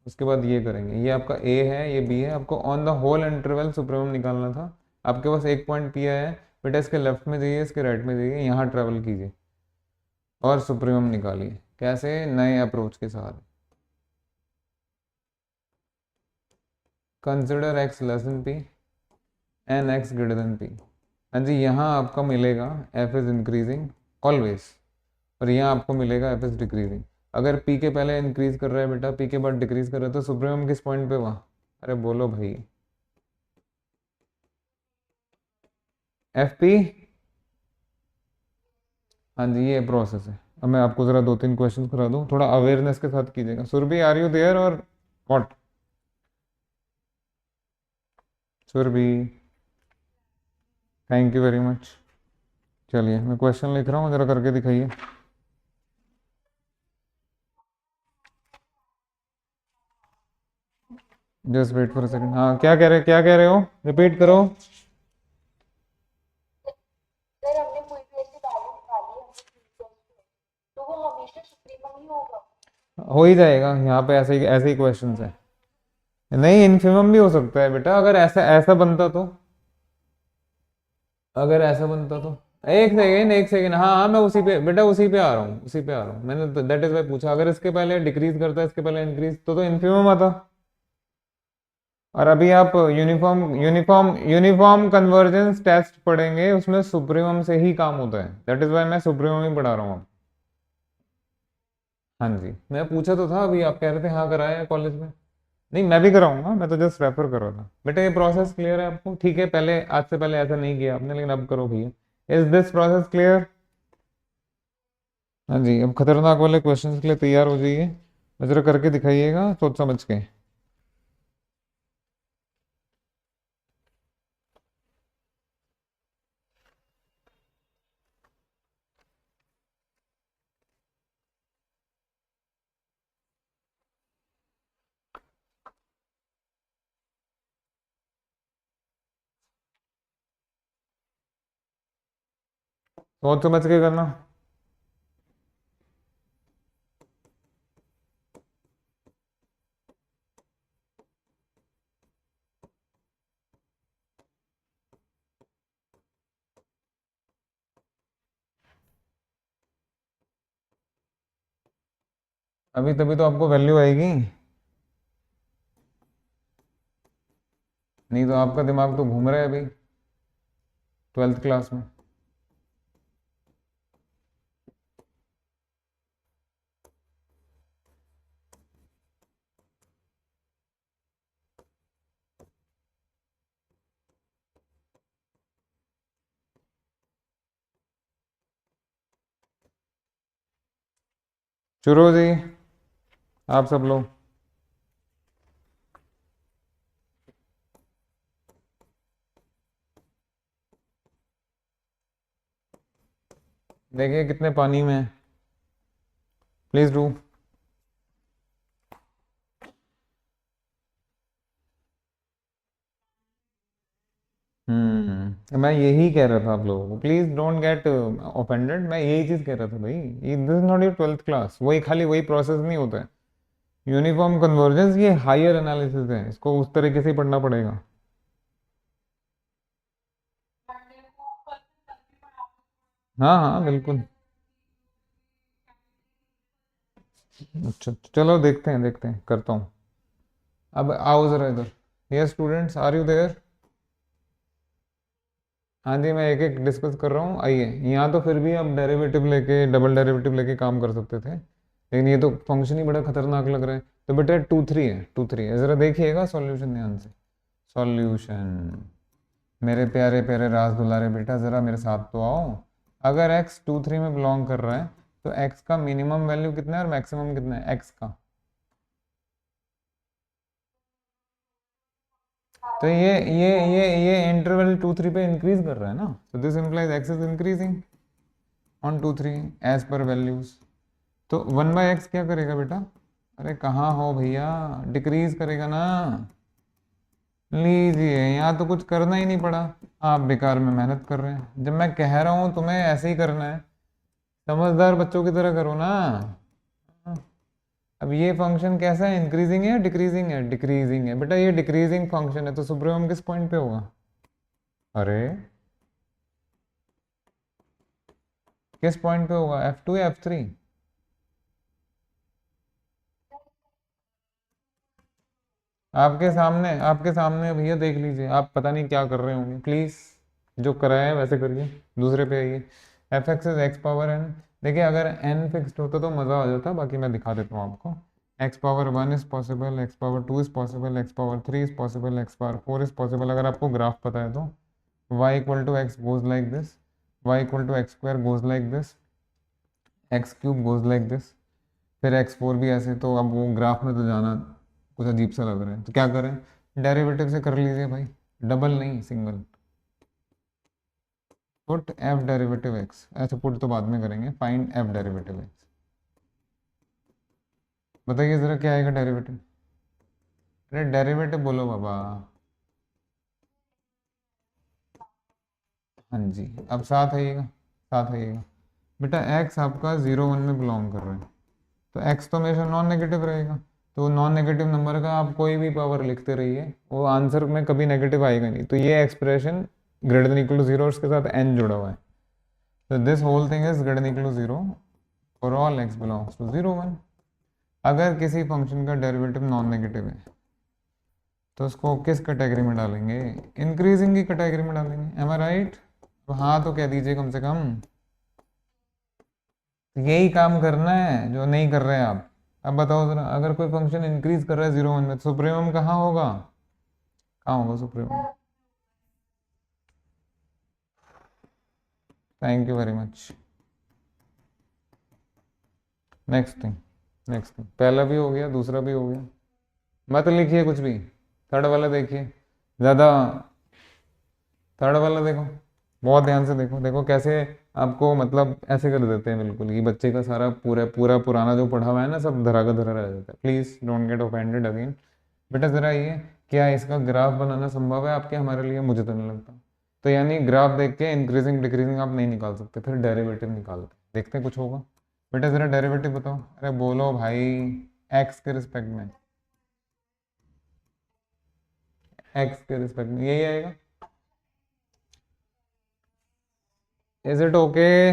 उसके बाद ये करेंगे, ये आपका ए है, ये बी है, आपको on the whole interval supremum निकालना था। आपके पास एक पॉइंट पी आया है बेटा, इसके लेफ्ट में जाइए, इसके राइट में जाइए, यहाँ ट्रेवल कीजिए और सुप्रीमम निकालिए। कैसे? नए अप्रोच के साथ। Consider x less than p and x greater than p. हाँ जी, यहाँ आपका मिलेगा एफ इज इंक्रीजिंग ऑलवेज, और यहाँ आपको मिलेगा एफ इज डिक्रीजिंग। अगर पी के पहले इंक्रीज कर रहा है बेटा, पी के बाद डिक्रीज कर रहा है, तो सुप्रीमम किस पॉइंट पे हुआ? अरे बोलो भाई, एफ पी। हाँ जी, ये प्रोसेस है। अब मैं आपको ज़रा दो तीन क्वेश्चन करा दूँ, थोड़ा अवेयरनेस के साथ कीजिएगा। सुरभि, आर यू देयर और what? Surabhi, thank you very much. चलिए मैं क्वेश्चन लिख रहा हूँ, ज़रा करके दिखाइए। Just wait for a second. हाँ, क्या कह रहे हो, रिपीट करो। सर हमने कोई भी ऐसी वैल्यू निकाली है हमने प्रीवियस तो वो हमेशा सुप्रीमम ही होगा। हो ही जाएगा, यहाँ पे ऐसे ही क्वेश्चन है। नहीं, इनफिमम भी हो सकता है बेटा, अगर ऐसा ऐसा बनता तो, अगर ऐसा बनता तो। एक सेकेंड, हाँ हाँ, मैं उसी पे बेटा, उसी पे आ रहा हूँ, उसी पे आ रहा हूँ। मैंने दैट इज वाई पूछा, अगर इसके पहले डिक्रीज करता है, इसके पहले इंक्रीज, तो इनफिमम आता। और अभी आप यूनिफॉर्म कन्वर्जेंस टेस्ट पढ़ेंगे, उसमें सुप्रीमम से ही काम होता है। दैट इज वाई मैं सुप्रीमम ही पढ़ा रहा हूँ। हाँ जी, मैं पूछा तो था अभी, आप कह रहे थे हाँ कराया है कॉलेज में। नहीं, मैं भी कराऊंगा, मैं तो जस्ट रेफर कर रहा था। बेटा ये प्रोसेस क्लियर है आपको? ठीक है, पहले आज से पहले ऐसा नहीं किया आपने, लेकिन अब करो भैया। Is this process clear? हाँ जी, अब खतरनाक वाले क्वेश्चंस के लिए तैयार हो जाइए, जरा करके दिखाइएगा सोच समझ के। सोच समझ के करना। अभी तभी तो आपको वैल्यू आएगी, नहीं तो आपका दिमाग तो घूम रहा है अभी 12th क्लास में। शुरू जी, आप सब लोग देखिए कितने पानी में है, प्लीज डू। मैं यही कह रहा था आप लोगों को, प्लीज डोंट गेट ऑफेंडेड। मैं यही चीज कह रहा था भाई, this is not your 12th class. वही खाली वही प्रोसेस नहीं होता है। यूनिफॉर्म कन्वर्जेंस ये हायर एनालिसिस है, इसको उस तरीके से ही पढ़ना पड़ेगा। हाँ हाँ बिल्कुल। अच्छा चलो देखते हैं करता हूँ। अब आओ जरा इधर। Yes students, are you there? हाँ जी, मैं एक एक डिस्कस कर रहा हूँ। आइए, यहाँ तो फिर भी आप डेरिवेटिव लेके, डबल डेरिवेटिव लेके काम कर सकते थे, लेकिन ये तो फंक्शन ही बड़ा खतरनाक लग रहा है। तो बेटा 2 3 है ज़रा देखिएगा सॉल्यूशन ध्यान से। सॉल्यूशन, मेरे प्यारे प्यारे राज दुलारे बेटा, ज़रा मेरे साथ तो आओ। अगर x 2 3 में बिलोंग कर रहा है, तो x का मिनिमम वैल्यू कितना है और मैक्सिमम कितना है x का? तो ये इंटरवल 2 3 पे इंक्रीज कर रहा है ना, तो this implies x is increasing on 2 3 as per values. तो 1/x क्या करेगा बेटा? अरे कहाँ हो भैया, डिक्रीज करेगा ना। लीजिए, यहाँ तो कुछ करना ही नहीं पड़ा, आप बेकार में मेहनत कर रहे हैं। जब मैं कह रहा हूँ तुम्हें ऐसे ही करना है, समझदार बच्चों की तरह करो ना। अब ये फंक्शन कैसा है, इंक्रीजिंग है डिक्रीजिंग है? डिक्रीजिंग है बेटा, ये डिक्रीजिंग फंक्शन है, तो सुप्रीमम किस पॉइंट पे होगा? अरे किस पॉइंट पे होगा, F2 या F3? आपके सामने भैया देख लीजिए, आप पता नहीं क्या कर रहे होंगे, प्लीज जो कराया है वैसे करिए, दूसरे पे आइए। F x is x power n. देखिए अगर एन फिक्स्ड होता तो मज़ा आ जाता, बाकी मैं दिखा देता हूँ आपको। X power 1 is possible, x power 2 is possible, x power 3 is possible, x power 4 is possible, अगर आपको ग्राफ पता है तो। y equal to x goes like this, y equal to x square goes like this, x cube goes like this, फिर x four भी ऐसे। तो अब वो ग्राफ में तो जाना कुछ अजीब सा लग रहा है, तो क्या करें, डेरिवेटिव से कर लीजिए भाई, डबल नहीं single. Put F derivative x, ऐसे पुट तो बाद में करेंगे, फाइंड एफ डेरिवेटिव एक्स। बताइए जरा क्या आएगा डेरिवेटिव? अरे डेरिवेटिव बोलो बाबा। हाँ जी, अब साथ आइएगा, साथ आइएगा। बेटा एक्स आपका 0 1 में बिलोंग कर रहा है, तो एक्स तो हमेशा नॉन नेगेटिव रहेगा। तो नॉन नेगेटिव नंबर का आप कोई भी पावर लिखते रहिए, वो आंसर में कभी नेगेटिव आएगा नहीं। तो ये expression greater than equal to zero, उसके साथ एन जुड़ा हुआ है, तो this whole thing is greater than equal to zero for all x belongs to 0 1। अगर किसी फंक्शन का डेरिवेटिव नॉन नेगेटिव है तो उसको किस कैटेगरी में डालेंगे? इंक्रीजिंग की कैटेगरी में डालेंगे, एम आई राइट? तो हाँ तो कह दीजिए कम से कम। यही काम करना है जो नहीं कर रहे हैं आप। अब बताओ जरा, अगर कोई फंक्शन इंक्रीज कर रहा है 0 1 में, तो सुप्रीमम कहाँ होगा? कहाँ होगा supremum? Thank you very much. Next thing, next thing, पहला भी हो गया, दूसरा भी हो गया। मत लिखिए कुछ भी, थर्ड वाला देखिए ज़्यादा। थर्ड वाला देखो, बहुत ध्यान से देखो, देखो कैसे आपको मतलब ऐसे कर देते हैं बिल्कुल, कि बच्चे का सारा पूरा पूरा पुराना जो पढ़ा हुआ है ना, सब धरा का धरा रह जाता है। Please don't get offended again. बेटा ज़रा ये, क्या इसका ग्राफ बनाना संभव है आपके, हमारे लिए? मुझे तो नहीं लगता। तो यानी ग्राफ देख के इंक्रीजिंग डिक्रीजिंग आप नहीं निकाल सकते, फिर डेरिवेटिव निकालते, देखते हैं कुछ होगा। बेटा ज़रा डेरिवेटिव बताओ, अरे बोलो भाई, एक्स के रिस्पेक्ट में, एक्स के रिस्पेक्ट में यही आएगा। Is it okay?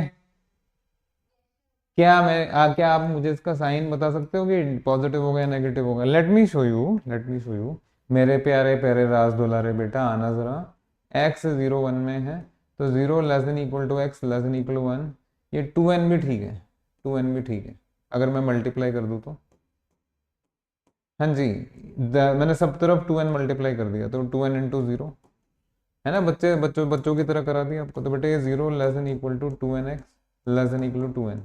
क्या आप मुझे इसका साइन बता सकते हो कि पॉजिटिव होगा या नेगेटिव होगा? Let me show you, let me show you. मेरे प्यारे प्यारे राज दुलारे बेटा, आना जरा। एक्स 0 1 में है, तो 0 less than equal to x less than equal to 1। ये 2n भी ठीक है, 2n भी ठीक है, अगर मैं मल्टीप्लाई कर दूँ तो। हाँ जी, मैंने सब तरफ 2n मल्टीप्लाई कर दिया, तो 2n इंटू 0 है ना। बच्चों बच्चों की तरह करा दिया आपको। तो बेटा ये 0 less than equal to 2n x less than equal to 2n।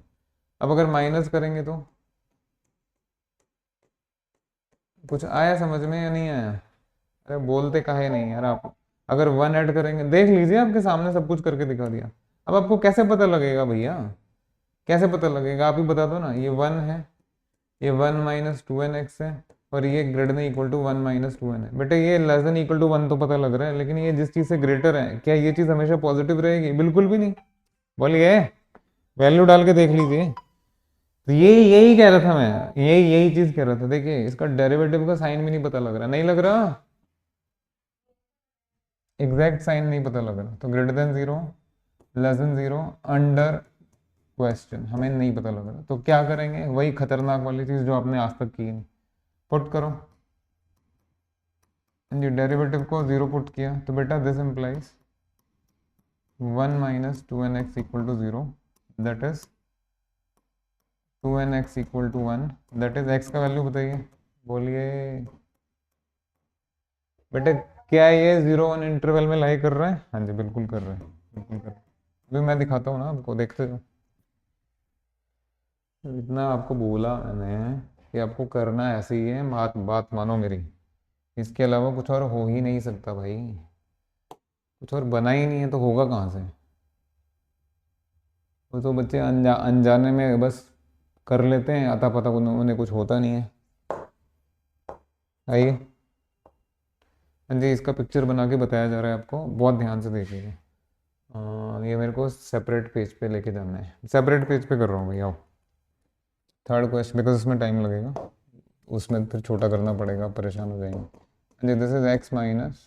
अब अगर माइनस करेंगे तो कुछ आया समझ में या नहीं आया? अरे बोलते काहे नहीं यार आप। अगर 1 ऐड करेंगे, देख लीजिए आपके सामने सब कुछ करके दिखा दिया। अब आपको कैसे पता लगेगा भैया, कैसे पता लगेगा, आप ही बता दो ना। ये 1 है, ये 1 माइनस 2n एक्स है, और ये greater than equal to 1 minus 2n है। बेटा ये लेस देन इक्वल टू 1 तो पता लग रहा है, लेकिन ये जिस चीज़ से ग्रेटर है, क्या ये चीज़ हमेशा पॉजिटिव रहेगी? बिल्कुल भी नहीं। बोलिए, वैल्यू डाल के देख लीजिए। तो यही यही कह रहा था मैं, यही यही चीज कह रहा था। देखिए इसका डेरिवेटिव का साइन भी नहीं पता लग रहा, नहीं लग रहा, एग्जैक्ट साइन नहीं पता लग रहा। तो greater than zero, less than zero, under question, हमें नहीं पता लग रहा। तो क्या करेंगे, वही खतरनाक वाली चीज जो आपने आज तक की नहीं। पुट करो जी, डेरिवेटिव को जीरो पुट किया, तो बेटा this implies 1 minus 2n x equal to zero, that is 2n x equal to 1, that is x का वैल्यू बताइए, बोलिए बेटे। क्या ये 0 1 इंटरवल में लाई कर रहा है? हाँ जी बिल्कुल कर रहा है, बिल्कुल कर रहा है। अभी मैं दिखाता हूँ ना आपको, देखते हो। इतना आपको बोला मैंने कि आपको करना ऐसे ही है, बात बात मानो मेरी। इसके अलावा कुछ और हो ही नहीं सकता भाई, कुछ और बना ही नहीं है तो होगा कहाँ से? वो तो बच्चे अनजाने में बस कर लेते हैं, आता पता उन्हें कुछ होता नहीं है। आइए, हाँ जी, इसका पिक्चर बना के बताया जा रहा है आपको, बहुत ध्यान से देखिएगा। ये मेरे को सेपरेट पेज पे लेके जाना है, सेपरेट पेज पे कर रहा हूँ भैया। थर्ड क्वेश्चन, बिकॉज उसमें टाइम लगेगा, उसमें फिर छोटा करना पड़ेगा, आप परेशान हो जाएंगे। हाँ जी, this is x minus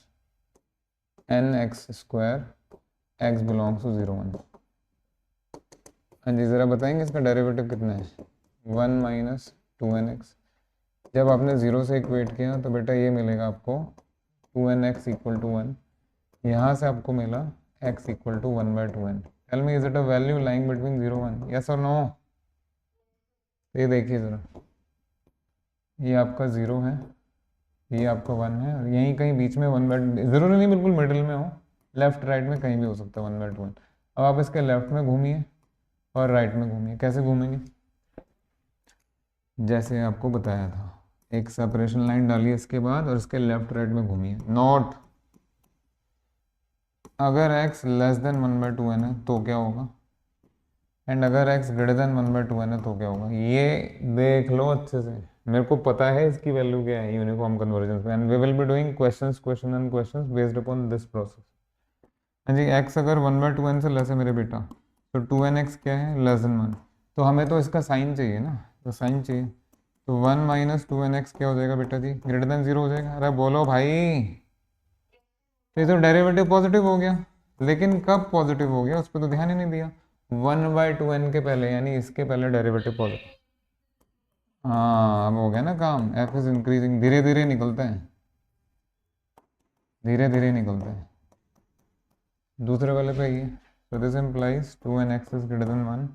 N X square X belongs to 0 1। हाँ जी, ज़रा बताएंगे इसका डेरिवेटिव कितना है? 1 माइनस 2n x। जब आपने 0 से इक्वेट किया तो बेटा ये मिलेगा आपको 2n x इक्वल टू 1। यहाँ से आपको मिला x equal to 1/2n। Tell me, is it a value lying between 0 1? Yes और नो? ये देखिए ज़रा, ये आपका 0 है, ये आपका 1 है, और यहीं कहीं बीच में 1/, ज़रूरी नहीं बिल्कुल मिडिल में हो, लेफ्ट राइट में कहीं भी हो सकता है 1/2n। अब आप इसके लेफ्ट में घूमिए और राइट में घूमिए। कैसे घूमेंगे? जैसे आपको बताया था, एक सेपरेशन लाइन डालिए इसके बाद और इसके लेफ्ट राइट में घूमिए। नोट, अगर x लेस देन 1/2n है तो क्या होगा, एंड अगर x ग्रेटर देन 1/2n है तो क्या होगा? ये देख लो अच्छे से, मेरे को पता है इसकी वैल्यू क्या है यूनिफॉर्म कन्वर्जेंस में, and we will be doing question and question based upon this process. हाँ जी, x अगर 1/2n से लेस है मेरे बेटा, तो 2n x क्या है? Less than 1। तो हमें तो इसका साइन चाहिए ना, तो साइन चाहिए, तो 1 माइनस 2n x क्या हो जाएगा बेटा जी? ग्रेटर देन 0 हो जाएगा। अरे बोलो भाई, तो ये तो डेरिवेटिव पॉजिटिव हो गया, लेकिन कब पॉजिटिव हो गया उस पर तो ध्यान ही नहीं दिया। 1/2n के पहले, यानी इसके पहले डेरिवेटिव पॉजिटिव। हाँ, अब हो गया ना काम। एफ इज इंक्रीजिंग, धीरे धीरे निकलते हैं, धीरे धीरे निकलते हैं। दूसरे वाले पे ये, so this implies 2n x is greater than 1,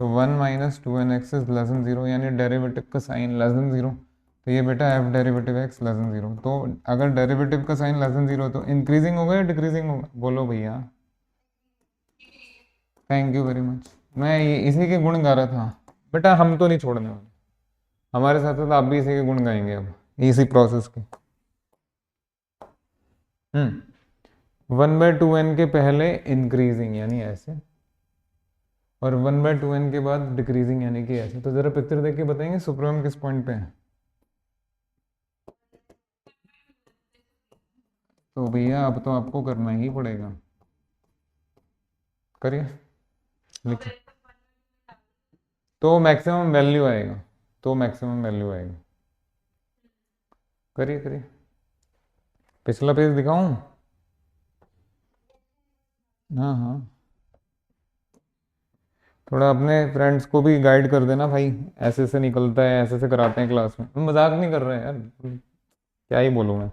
तो 1 minus 2n x is less than 0, यानी डेरिवेटिव का साइन लेस देन 0। तो ये बेटा f derivative x less than 0। तो अगर डेरिवेटिव का साइन लेस देन 0 तो इंक्रीजिंग होगा या डिक्रीजिंग होगा? बोलो भैया। Thank you very much. मैं इसी के गुण गा रहा था बेटा, हम तो नहीं छोड़ने वाले, हमारे साथ साथ आप भी इसी के गुण गाएंगे अब, इसी प्रोसेस के। 1/2n के पहले इंक्रीजिंग यानी ऐसे, और 1/2n के बाद डिक्रीजिंग यानी कि ऐसे। तो जरा पिक्चर देख के बताएंगे सुप्रीमम किस पॉइंट पे है? तो भैया अब तो आपको करना ही पड़ेगा, करिए, लिखिए। तो मैक्सिमम वैल्यू आएगा, तो मैक्सिमम वैल्यू आएगा, करिए करिए। पिछला पेज दिखाऊं? हाँ हाँ, थोड़ा अपने फ्रेंड्स को भी गाइड कर देना भाई, ऐसे से निकलता है, ऐसे से कराते हैं क्लास में। हम मजाक नहीं कर रहे हैं यार, क्या ही बोलूँ मैं।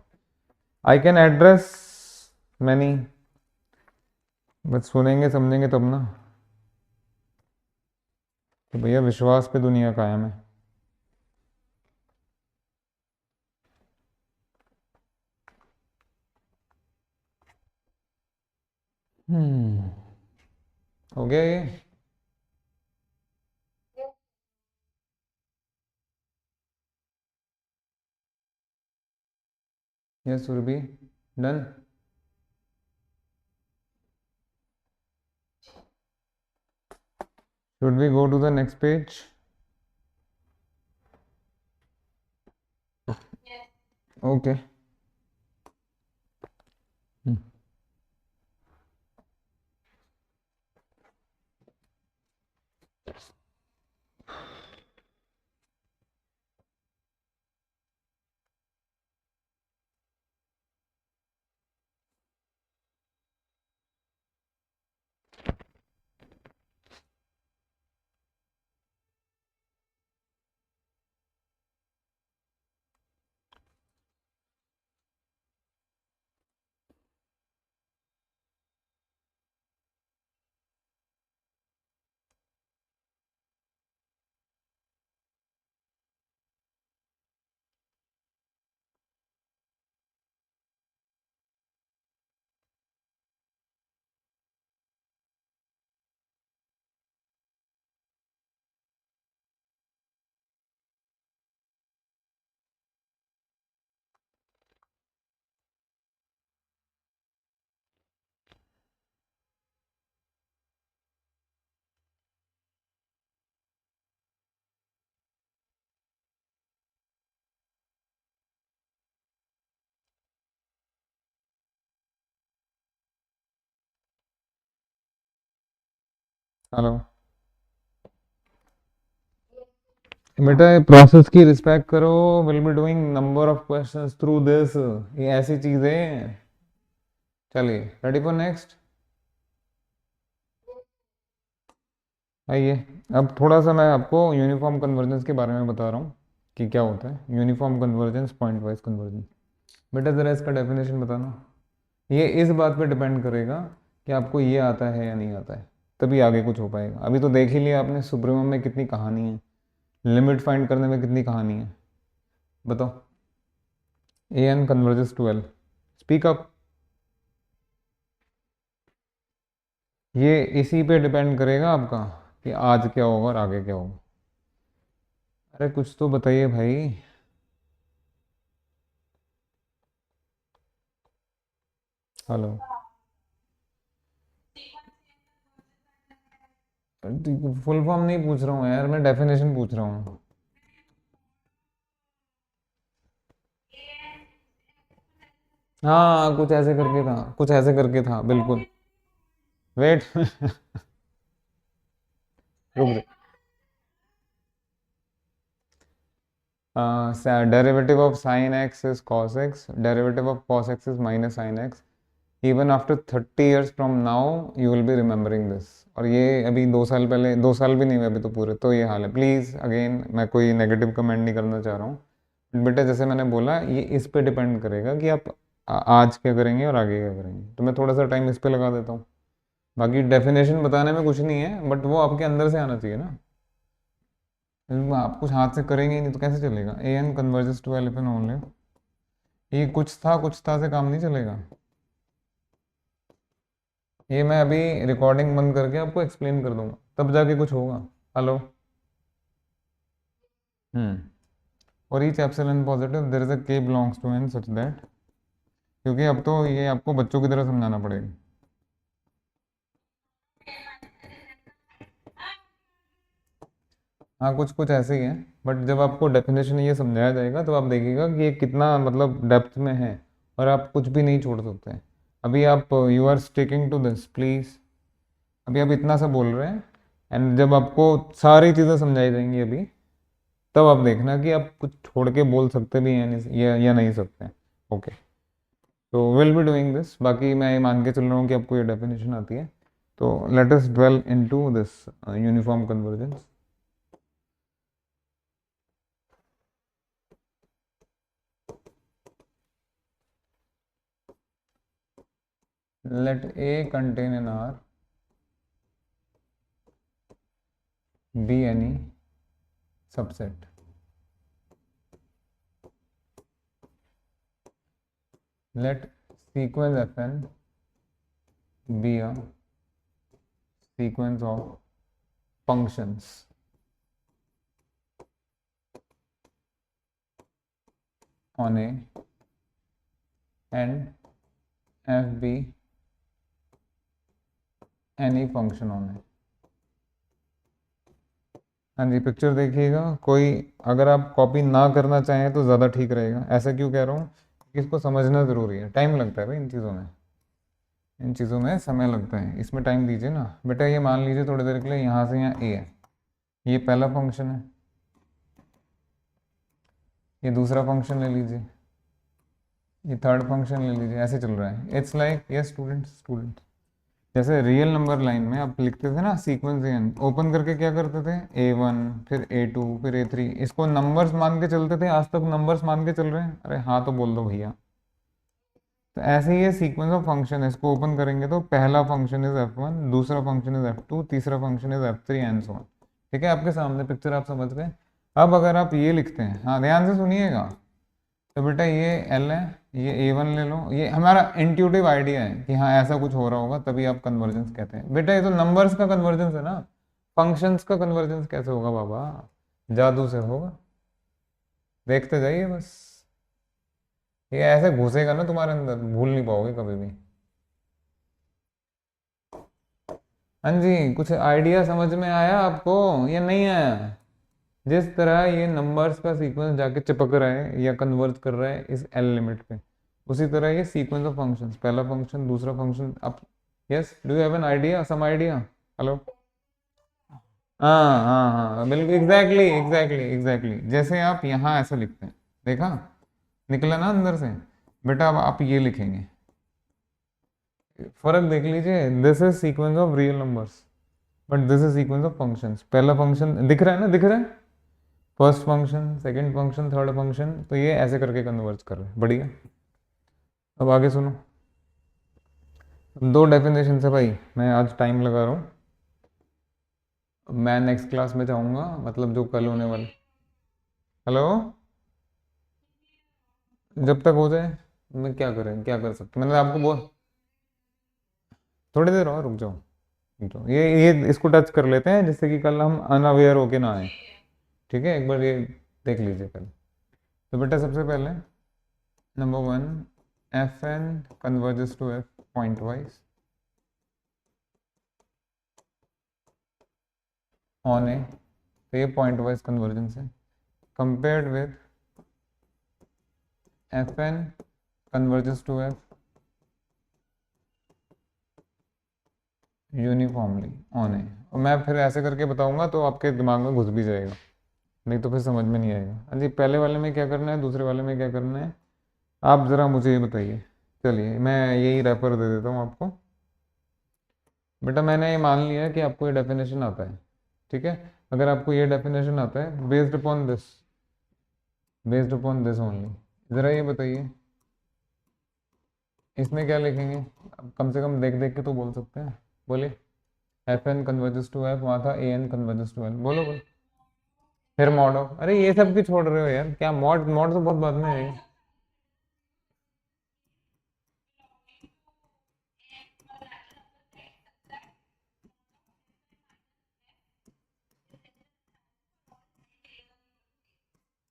आई कैन एड्रेस मैनी, बस सुनेंगे समझेंगे तब ना। तो भैया विश्वास पे दुनिया कायम है। हम्म, हो गया ये? Yes Surabhi, done. Should we go to the next page? Okay. Hmm. Hello बेटा, प्रोसेस की रिस्पेक्ट करो। Will be doing number of questions through this, ये ऐसी चीजें हैं। चलिए, रेडी फॉर नेक्स्ट। आइए, अब थोड़ा सा मैं आपको यूनिफॉर्म कन्वर्जेंस के बारे में बता रहा हूँ कि क्या होता है uniform convergence, point wise convergence. बेटा ज़रा इसका डेफिनेशन बताना। ये इस बात पे डिपेंड करेगा कि आपको ये आता है या नहीं आता है, तभी आगे कुछ हो पाएगा। अभी तो देख ही लिया आपने सुप्रीमम में कितनी कहानी है, लिमिट फाइंड करने में कितनी कहानी है। बताओ, A N converges to L, speak up. ये इसी पे डिपेंड करेगा आपका कि आज क्या होगा और आगे क्या होगा। अरे कुछ तो बताइए भाई। हेलो, फुल फॉर्म नहीं पूछ रहा हूँ यार, मैं डेफिनेशन पूछ रहा हूँ। हाँ, कुछ ऐसे करके था, कुछ ऐसे करके था, बिल्कुल। वेट रुक। Derivative of sine x is cos x, derivative of cos x is minus sine x. Even after 30 years from now you will be remembering this. और ये अभी 2 साल पहले, 2 साल भी नहीं हुए अभी तो पूरे, तो ये हाल है। प्लीज़ अगेन, मैं कोई नेगेटिव कमेंट नहीं करना चाह रहा हूँ बेटा। जैसे मैंने बोला, ये इस पे डिपेंड करेगा कि आप आज क्या करेंगे और आगे क्या करेंगे। तो मैं थोड़ा सा टाइम इस पे लगा देता हूँ। बाकी डेफिनेशन बताने में कुछ नहीं है, बट वो आपके अंदर से आना चाहिए ना। आप कुछ हाथ से करेंगे ही नहीं तो कैसे चलेगा। A N converges to L F N only. ये कुछ था से काम नहीं चलेगा। ये मैं अभी रिकॉर्डिंग बंद करके आपको एक्सप्लेन कर दूंगा, तब जाके कुछ होगा। हेलो। हम्म। और each epsilon positive there is a K belongs to N such that, क्योंकि अब तो ये आपको बच्चों की तरह समझाना पड़ेगा। हाँ, कुछ कुछ ऐसे ही है, बट जब आपको डेफिनेशन ये समझाया जाएगा तो आप देखिएगा कि ये कितना मतलब डेप्थ में है, और आप कुछ भी नहीं छोड़ सकते। अभी आप you are sticking to this please. अभी आप इतना सा बोल रहे हैं, एंड जब आपको सारी चीज़ें समझाई जाएंगी अभी, तब आप देखना कि आप कुछ छोड़ के बोल सकते भी हैं या नहीं सकते। ओके, तो विल बी डूइंग दिस। बाकी मैं ये मान के चल रहा हूँ कि आपको ये डेफिनेशन आती है। तो let us dwell into this uniform convergence. let A contain an R, be any subset. Let sequence Fn be a sequence of functions on A, and F be any function on A. हाँ जी, picture देखिएगा। कोई अगर आप copy ना करना चाहें तो ज़्यादा ठीक रहेगा। ऐसा क्यों कह रहा हूँ कि इसको समझना ज़रूरी है, टाइम लगता है भाई इन चीज़ों में। इन चीज़ों में समय लगता है, इसमें टाइम दीजिए ना बेटा। ये मान लीजिए थोड़ी देर के लिए यहाँ से यहाँ ए है, ये पहला फंक्शन है, ये दूसरा फंक्शन ले लीजिए, ये थर्ड फंक्शन ले लीजिए, ऐसे चल रहा है। इट्स लाइक यस स्टूडेंट्स, जैसे रियल नंबर लाइन में आप लिखते थे ना सीक्वेंस एन, ओपन करके क्या करते थे, A1 फिर A2 फिर A3, इसको नंबर्स मान के चलते थे। आज तक नंबर्स मान के चल रहे हैं? अरे हाँ तो बोल दो भैया। तो ऐसे ही ये सीक्वेंस ऑफ फंक्शन है, इसको ओपन करेंगे तो पहला फंक्शन इज F1, दूसरा फंक्शन इज F2, तीसरा function is F3 and so on. ठीक है, आपके सामने पिक्चर आप समझ गए। अब अगर आप ये लिखते हैं, हाँ ध्यान से सुनिएगा, तो बेटा ये एल है, ये A1 ले लो। ये हमारा इंट्यूटिव आइडिया है कि हाँ ऐसा कुछ हो रहा होगा, तभी आप कन्वर्जेंस कहते हैं। बेटा ये तो नंबर्स का कन्वर्जेंस है ना, फंक्शंस का कन्वर्जेंस कैसे होगा बाबा? जादू से होगा, देखते जाइए बस। ये ऐसे घुसेगा ना तुम्हारे अंदर, भूल नहीं पाओगे कभी भी। हाँ जी, कुछ आइडिया समझ में आया आपको या नहीं आया? जिस तरह ये नंबर्स का सीक्वेंस जाके चिपक रहा है या कन्वर्ज कर रहा है इस एल लिमिट पे, उसी तरह ये सीक्वेंस ऑफ फंक्शंस, पहला फंक्शन दूसरा फंक्शन। अब yes, do you have an idea, some idea? Hello. हाँ बिल्कुल, एग्जैक्टली एग्जैक्टली एग्जैक्टली, जैसे आप यहाँ ऐसा लिखते हैं, देखा निकला ना अंदर से। बेटा अब आप ये लिखेंगे, फर्क देख लीजिए, this is sequence of real numbers but this is sequence of functions. पहला फंक्शन दिख रहा है ना, दिख रहा है, first function, second function, third function, तो ये ऐसे करके कन्वर्ज कर रहे हैं, बढ़िया। अब आगे सुनो, दो डेफिनेशन है भाई, मैं आज टाइम लगा रहा हूँ, मैं नेक्स्ट क्लास में जाऊँगा, मतलब जो कल होने वाला। हेलो, जब तक हो जाए, मैं क्या करें, क्या कर सकते, मैंने आपको बोल, थोड़ी देर और रुक जाओ, रुक जाओ, ये इसको टच कर लेते हैं जिससे कि कल हम अनअवेयर होके ना आए, ठीक है, एक बार ये देख लीजिए पहले। तो बेटा सबसे पहले number one, F N converges to F point wise on A, तो ये पॉइंट वाइज कन्वर्जेंस है, compared with F N converges to F uniformly on A. और मैं फिर ऐसे करके बताऊंगा तो आपके दिमाग में घुस भी जाएगा, नहीं तो फिर समझ में नहीं आएगा। हाँ जी, पहले वाले में क्या करना है, दूसरे वाले में क्या करना है, आप ज़रा मुझे ये बताइए। चलिए मैं यही रेफर दे देता हूँ आपको। बेटा मैंने ये मान लिया है कि आपको ये डेफिनेशन आता है, ठीक है। अगर आपको ये डेफिनेशन आता है बेस्ड अपॉन दिस ओनली, ज़रा ये बताइए इसमें क्या लिखेंगे। अब कम से कम देख देख के तो बोल सकते हैं, बोलिए। F N converges to f, वहाँ था a N converges to n, बोलो बोलो। फिर मॉड ऑफ, अरे ये सब क्यों छोड़ रहे हो यार, क्या मॉड, मॉड तो बहुत बाद में आएगा।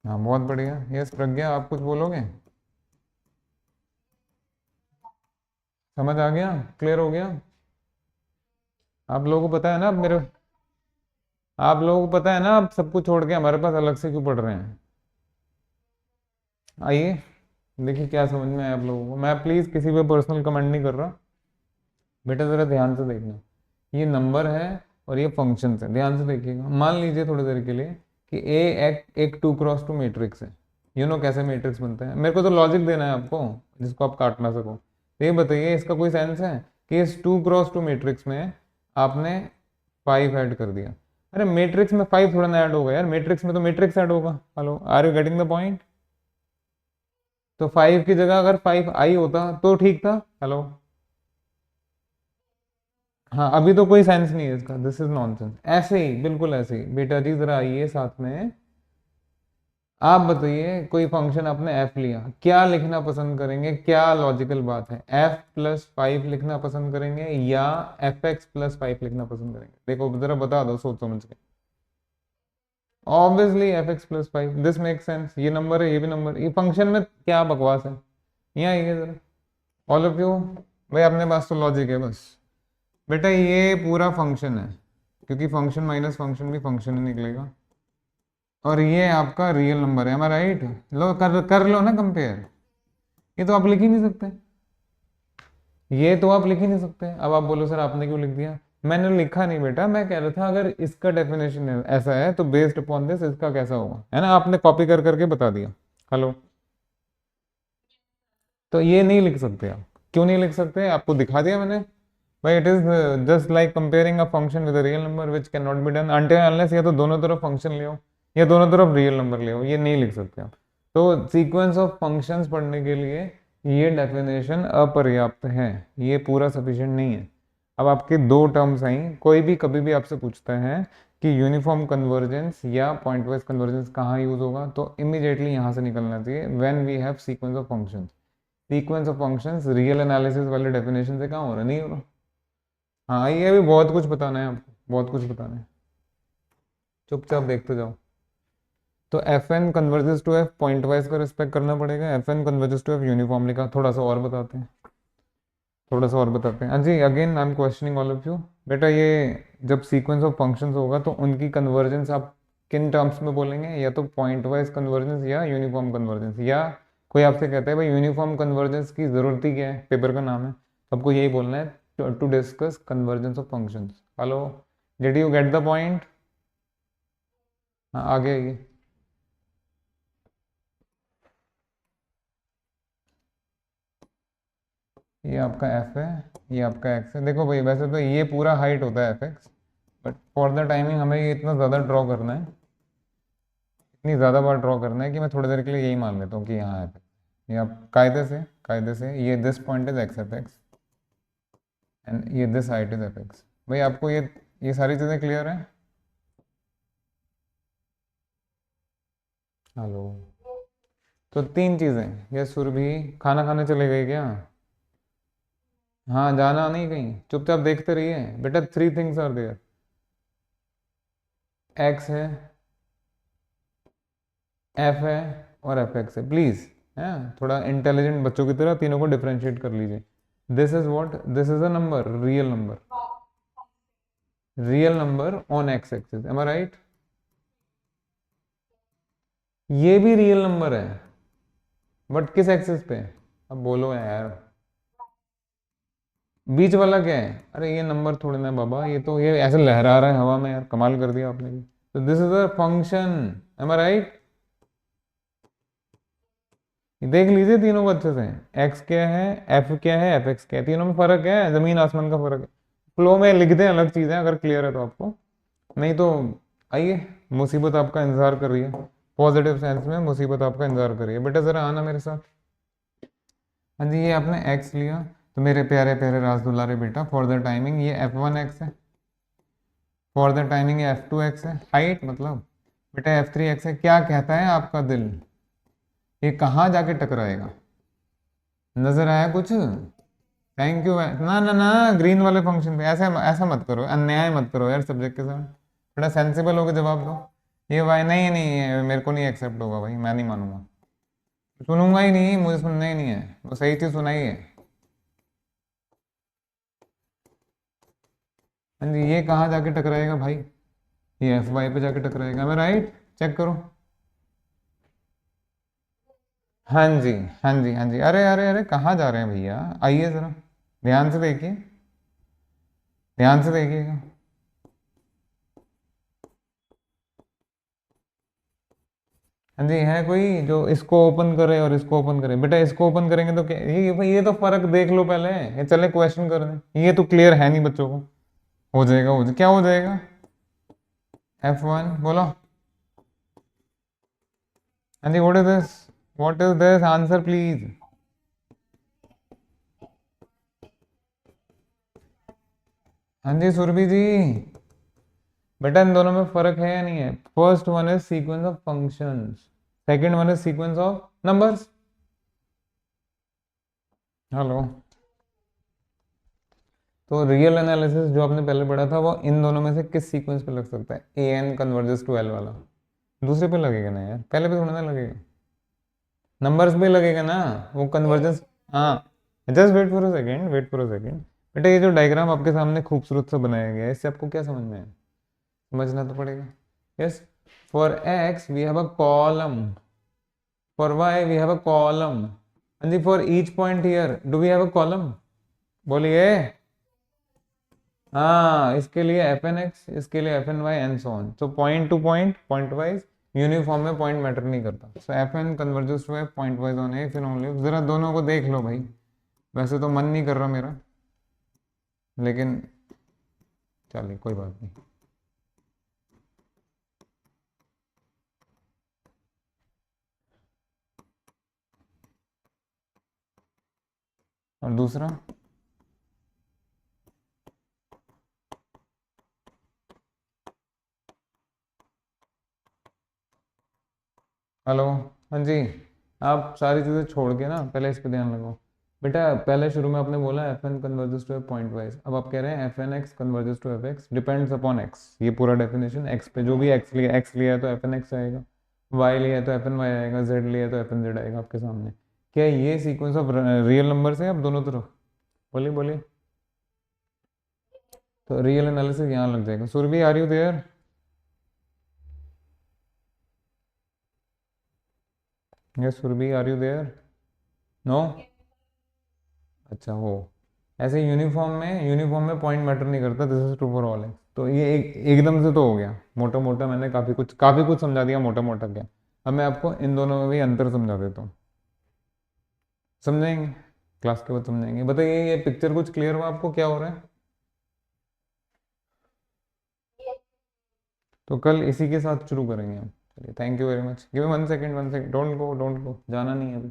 हाँ बहुत बढ़िया, यस प्रज्ञा आप कुछ बोलोगे, समझ आ गया, क्लियर हो गया। आप लोगों को पता है ना, अब मेरे, आप लोगों को पता है ना, आप सब कुछ छोड़ के हमारे पास अलग से क्यों पढ़ रहे हैं। आइए देखिए क्या समझ में आया आप लोगों को। मैं प्लीज़ किसी पे पर्सनल कमेंट नहीं कर रहा, बेटा ज़रा ध्यान से देखना, ये नंबर है और ये फंक्शन है, ध्यान से देखिएगा। मान लीजिए थोड़ी देर के लिए कि ए एक 2x2 मैट्रिक्स है, यू नो कैसे मैट्रिक्स बनते हैं, मेरे को तो लॉजिक देना है आपको जिसको आप काट ना सको। तो ये बताइए इसका कोई सेंस है कि इस 2x2 मैट्रिक्स में आपने 5 ऐड कर दिया। अरे मैट्रिक्स में 5 थोड़ा ना ऐड होगा यार, मैट्रिक्स में तो मैट्रिक्स ऐड होगा। Hello, are you getting the point. तो 5 की जगह अगर 5i होता तो ठीक था। हेलो, हाँ अभी तो कोई सेंस नहीं है इसका, दिस इज नॉनसेंस। ऐसे ही बिल्कुल ऐसे ही बेटा जी, जरा आइए साथ में, आप बताइए कोई फंक्शन आपने एफ लिया, क्या लिखना पसंद करेंगे, क्या लॉजिकल बात है, एफ प्लस 5 लिखना पसंद करेंगे या एफ एक्स प्लस 5 लिखना पसंद करेंगे, देखो जरा बता दो सोच समझ के। Obviously F x plus 5, this make sense, ये नंबर है ये भी नंबर, ये फंक्शन में क्या बकवास है। यहाँ आइए जरा ऑल ऑफ यू, भाई अपने पास तो लॉजिक है बस। बेटा ये पूरा फंक्शन है, क्योंकि फंक्शन माइनस फंक्शन भी फंक्शन ही निकलेगा, और ये आपका रियल नंबर है, हमारा राइट। लो कर लो ना कंपेयर, ये तो आप लिख ही नहीं सकते, ये तो आप लिख ही नहीं सकते। अब आप बोलो सर आपने क्यों लिख दिया, मैंने लिखा नहीं बेटा, मैं कह रहा था अगर इसका डेफिनेशन ऐसा है तो बेस्ड अपॉन दिस इसका कैसा होगा, है ना, आपने कॉपी कर करके बता दिया। हेलो, तो ये नहीं लिख सकते आप, क्यों नहीं लिख सकते, आपको दिखा दिया मैंने भाई। It is just like comparing a function with a real number which can not be done until unless, या तो दोनों तरफ फंक्शन ले आओ या दोनों तरफ रियल नंबर ले आओ, ये नहीं लिख सकते आप। तो सीक्वेंस ऑफ फंक्शंस पढ़ने के लिए ये डेफिनेशन अपर्याप्त है, ये पूरा सफिशिएंट नहीं है। अब आपके दो टर्म्स आई, कोई भी कभी भी आपसे पूछता है कि यूनिफॉर्म कन्वर्जेंस या पॉइंट वाइज कन्वर्जेंस कहाँ यूज होगा, तो इमीडिएटली यहाँ से निकलना चाहिए, when we have sequence of functions. Sequence of functions real analysis वाले डेफिनेशन से कहाँ हो रहा, नहीं हो रहा। हाँ ये भी बहुत कुछ बताना है आपको, बहुत कुछ बताना है, चुपचाप देखते जाओ। तो f N converges to F point wise का रिस्पेक्ट करना पड़ेगा, f N converges to F uniformly का, थोड़ा सा और बताते हैं, थोड़ा सा और बताते हैं। हाँ जी, again I am questioning all of you, बेटा ये जब सीक्वेंस ऑफ फंक्शंस होगा तो उनकी कन्वर्जेंस आप किन टर्म्स में बोलेंगे, या तो पॉइंट वाइज कन्वर्जेंस या यूनिफॉर्म कन्वर्जेंस, या कोई आपसे कहता है भाई यूनिफॉर्म कन्वर्जेंस की जरूरत ही क्या है, पेपर का नाम है, तो आपको यही बोलना है to discuss convergence of functions. Hello, did you get the point. हाँ आगे आइए। ये आपका एफ है, ये आपका एक्स है। देखो भाई वैसे तो ये पूरा हाइट होता है F x, but for the timing हमें ये इतना ज़्यादा ड्रॉ करना है, इतनी ज़्यादा बार ड्रॉ करना है कि मैं थोड़ी देर के लिए यही मान लेता हूँ कि यहाँ एफ एक्स। ये आप कायदे से ये this point is X F X and ये this height is F X. भाई आपको ये सारी चीज़ें क्लियर हैं? हेलो। तो तीन चीज़ें, ये सुरभि खाना खाने चले गए क्या? हाँ जाना नहीं कहीं, चुपचाप देखते रहिए बेटा। Three things are there, X है, एफ है और एफ एक्स है। प्लीज़ है थोड़ा इंटेलिजेंट बच्चों की तरह तीनों को डिफरेंशिएट कर लीजिए। This is what, this is a number, real number, real number on X axis, am I right? ये भी रियल नंबर है, बट किस एक्सिस पे? अब बोलो यार, बीच वाला क्या है? अरे ये नंबर थोड़े ना बाबा, ये तो ये ऐसे लहरा रहा है हवा में यार, कमाल कर दिया आपने भी। तो this is a function, am I right? देख लीजिए तीनों को अच्छे से, एक्स क्या है, एफ क्या है, एफ एक्स क्या है, तीनों में फर्क है, जमीन आसमान का फर्क है। फ्लो में लिख दें अलग चीज़ है अगर क्लियर है तो आपको, नहीं तो आइए, मुसीबत आपका इंतजार कर रही है, पॉजिटिव सेंस में मुसीबत आपका इंतजार कर रही है। बेटा ज़रा आना मेरे साथ। हाँ जी, ये आपने एक्स लिया, तो मेरे प्यारे प्यारे राज दुलारे बेटा, फॉर द टाइमिंग ये एफ वन एक्स है, फॉर द टाइमिंग ये एफ टू एक्स है, हाइट मतलब बेटा एफ थ्री एक्स है। क्या कहता है आपका दिल, ये कहाँ जाके टकराएगा? नजर आया कुछ? Thank you. ना ना ना, ग्रीन वाले फंक्शन पे ऐसा ऐसा मत करो, अन्याय मत करो यार सब्जेक्ट के साथ, थोड़ा सेंसिबल होकर जवाब दो। ये भाई नहीं नहीं, ये मेरे को नहीं एक्सेप्ट होगा भाई, मैं नहीं मानूंगा, सुनूंगा ही नहीं, मुझे सुनना ही नहीं है, वो सही चीज सुनाई है। हाँ जी, ये कहाँ जाके टकराएगा भाई? ये एफ वाई पे जाके टकराएगा, मैं राइट? चेक करो। हाँ जी, हाँ जी, हाँ जी। अरे अरे अरे कहाँ जा रहे हैं भैया, आइए जरा, ध्यान से देखिए, ध्यान से देखिएगा। हाँ जी, है कोई जो इसको ओपन करे और इसको ओपन करे? बेटा इसको ओपन करेंगे तो क्या, ये भाई ये तो फर्क देख लो पहले, ये चले क्वेश्चन कर दें, ये तो क्लियर है नहीं बच्चों को। हो जाएगा, हो जाएगा, क्या हो जाएगा? एफ वन बोलो। हाँ जी, what is this, what is this, answer please. हाँ जी सुरभि जी, बेटा इन दोनों में फर्क है या नहीं है? First one is sequence of functions, second one is sequence of numbers. Hello. तो रियल एनालिसिस जो आपने पहले पढ़ा था वो इन दोनों में से किस सीक्वेंस पे लग सकता है? A N converges to L वाला दूसरे पे लगेगा ना यार, पहले पे थोड़ा ना लगेगा, नंबर्स पे लगेगा ना वो कन्वर्जेंस। हाँ, just wait for a second, wait for a second. बेटा ये जो डायग्राम आपके सामने खूबसूरत सा बनाया गया है, इससे आपको क्या समझ में आया? समझना तो पड़ेगा। Yes, for X we have a column, for Y we have a column, and for each point here do we have a column? बोलिए। हाँ, इसके लिए एफ एन एक्स, इसके लिए F N Y and so on. तो point to point, pointwise, uniform में point matter नहीं करता। So F N converges to F point wise on A फिर ओनली। जरा दोनों को देख लो भाई, वैसे तो मन नहीं कर रहा मेरा, लेकिन चलिए कोई बात नहीं। और दूसरा, हेलो। हाँ जी, आप सारी चीज़ें छोड़ के ना पहले इस पे ध्यान लगाओ। बेटा पहले शुरू में आपने बोला F N converges to F point wise, अब आप कह रहे हैं F N X converges to F X depends upon X. ये पूरा डेफिनेशन एक्स पे, जो भी एक्स लिया है तो एफ एन एक्स आएगा, वाई लिया है तो एफ एन वाई आएगा, जेड लिया है तो एफ एन जेड आएगा आपके सामने। क्या ये सीक्वेंस ऑफ रियल नंबर है अब दोनों तरफ? बोलिए बोलिए। तो रियल एनालिसिस यहाँ लग जाएगा। Surabhi are you there? Yes Surabhi are you there? No? अच्छा हो, ऐसे यूनिफॉर्म में पॉइंट मैटर नहीं करता, this is true for all. तो ये एकदम से तो हो गया मोटा मोटा, मैंने काफ़ी कुछ समझा दिया मोटा मोटा क्या। अब मैं आपको इन दोनों में भी अंतर समझा देता हूँ, समझेंगे क्लास के बाद समझेंगे। बताइए ये पिक्चर कुछ क्लियर हुआ आपको, क्या हो रहा है? ये तो कल इसी के साथ शुरू करेंगे हम। चलिए, thank you very much. Give me 1 second, 1 second, don't go, जाना नहीं है अभी।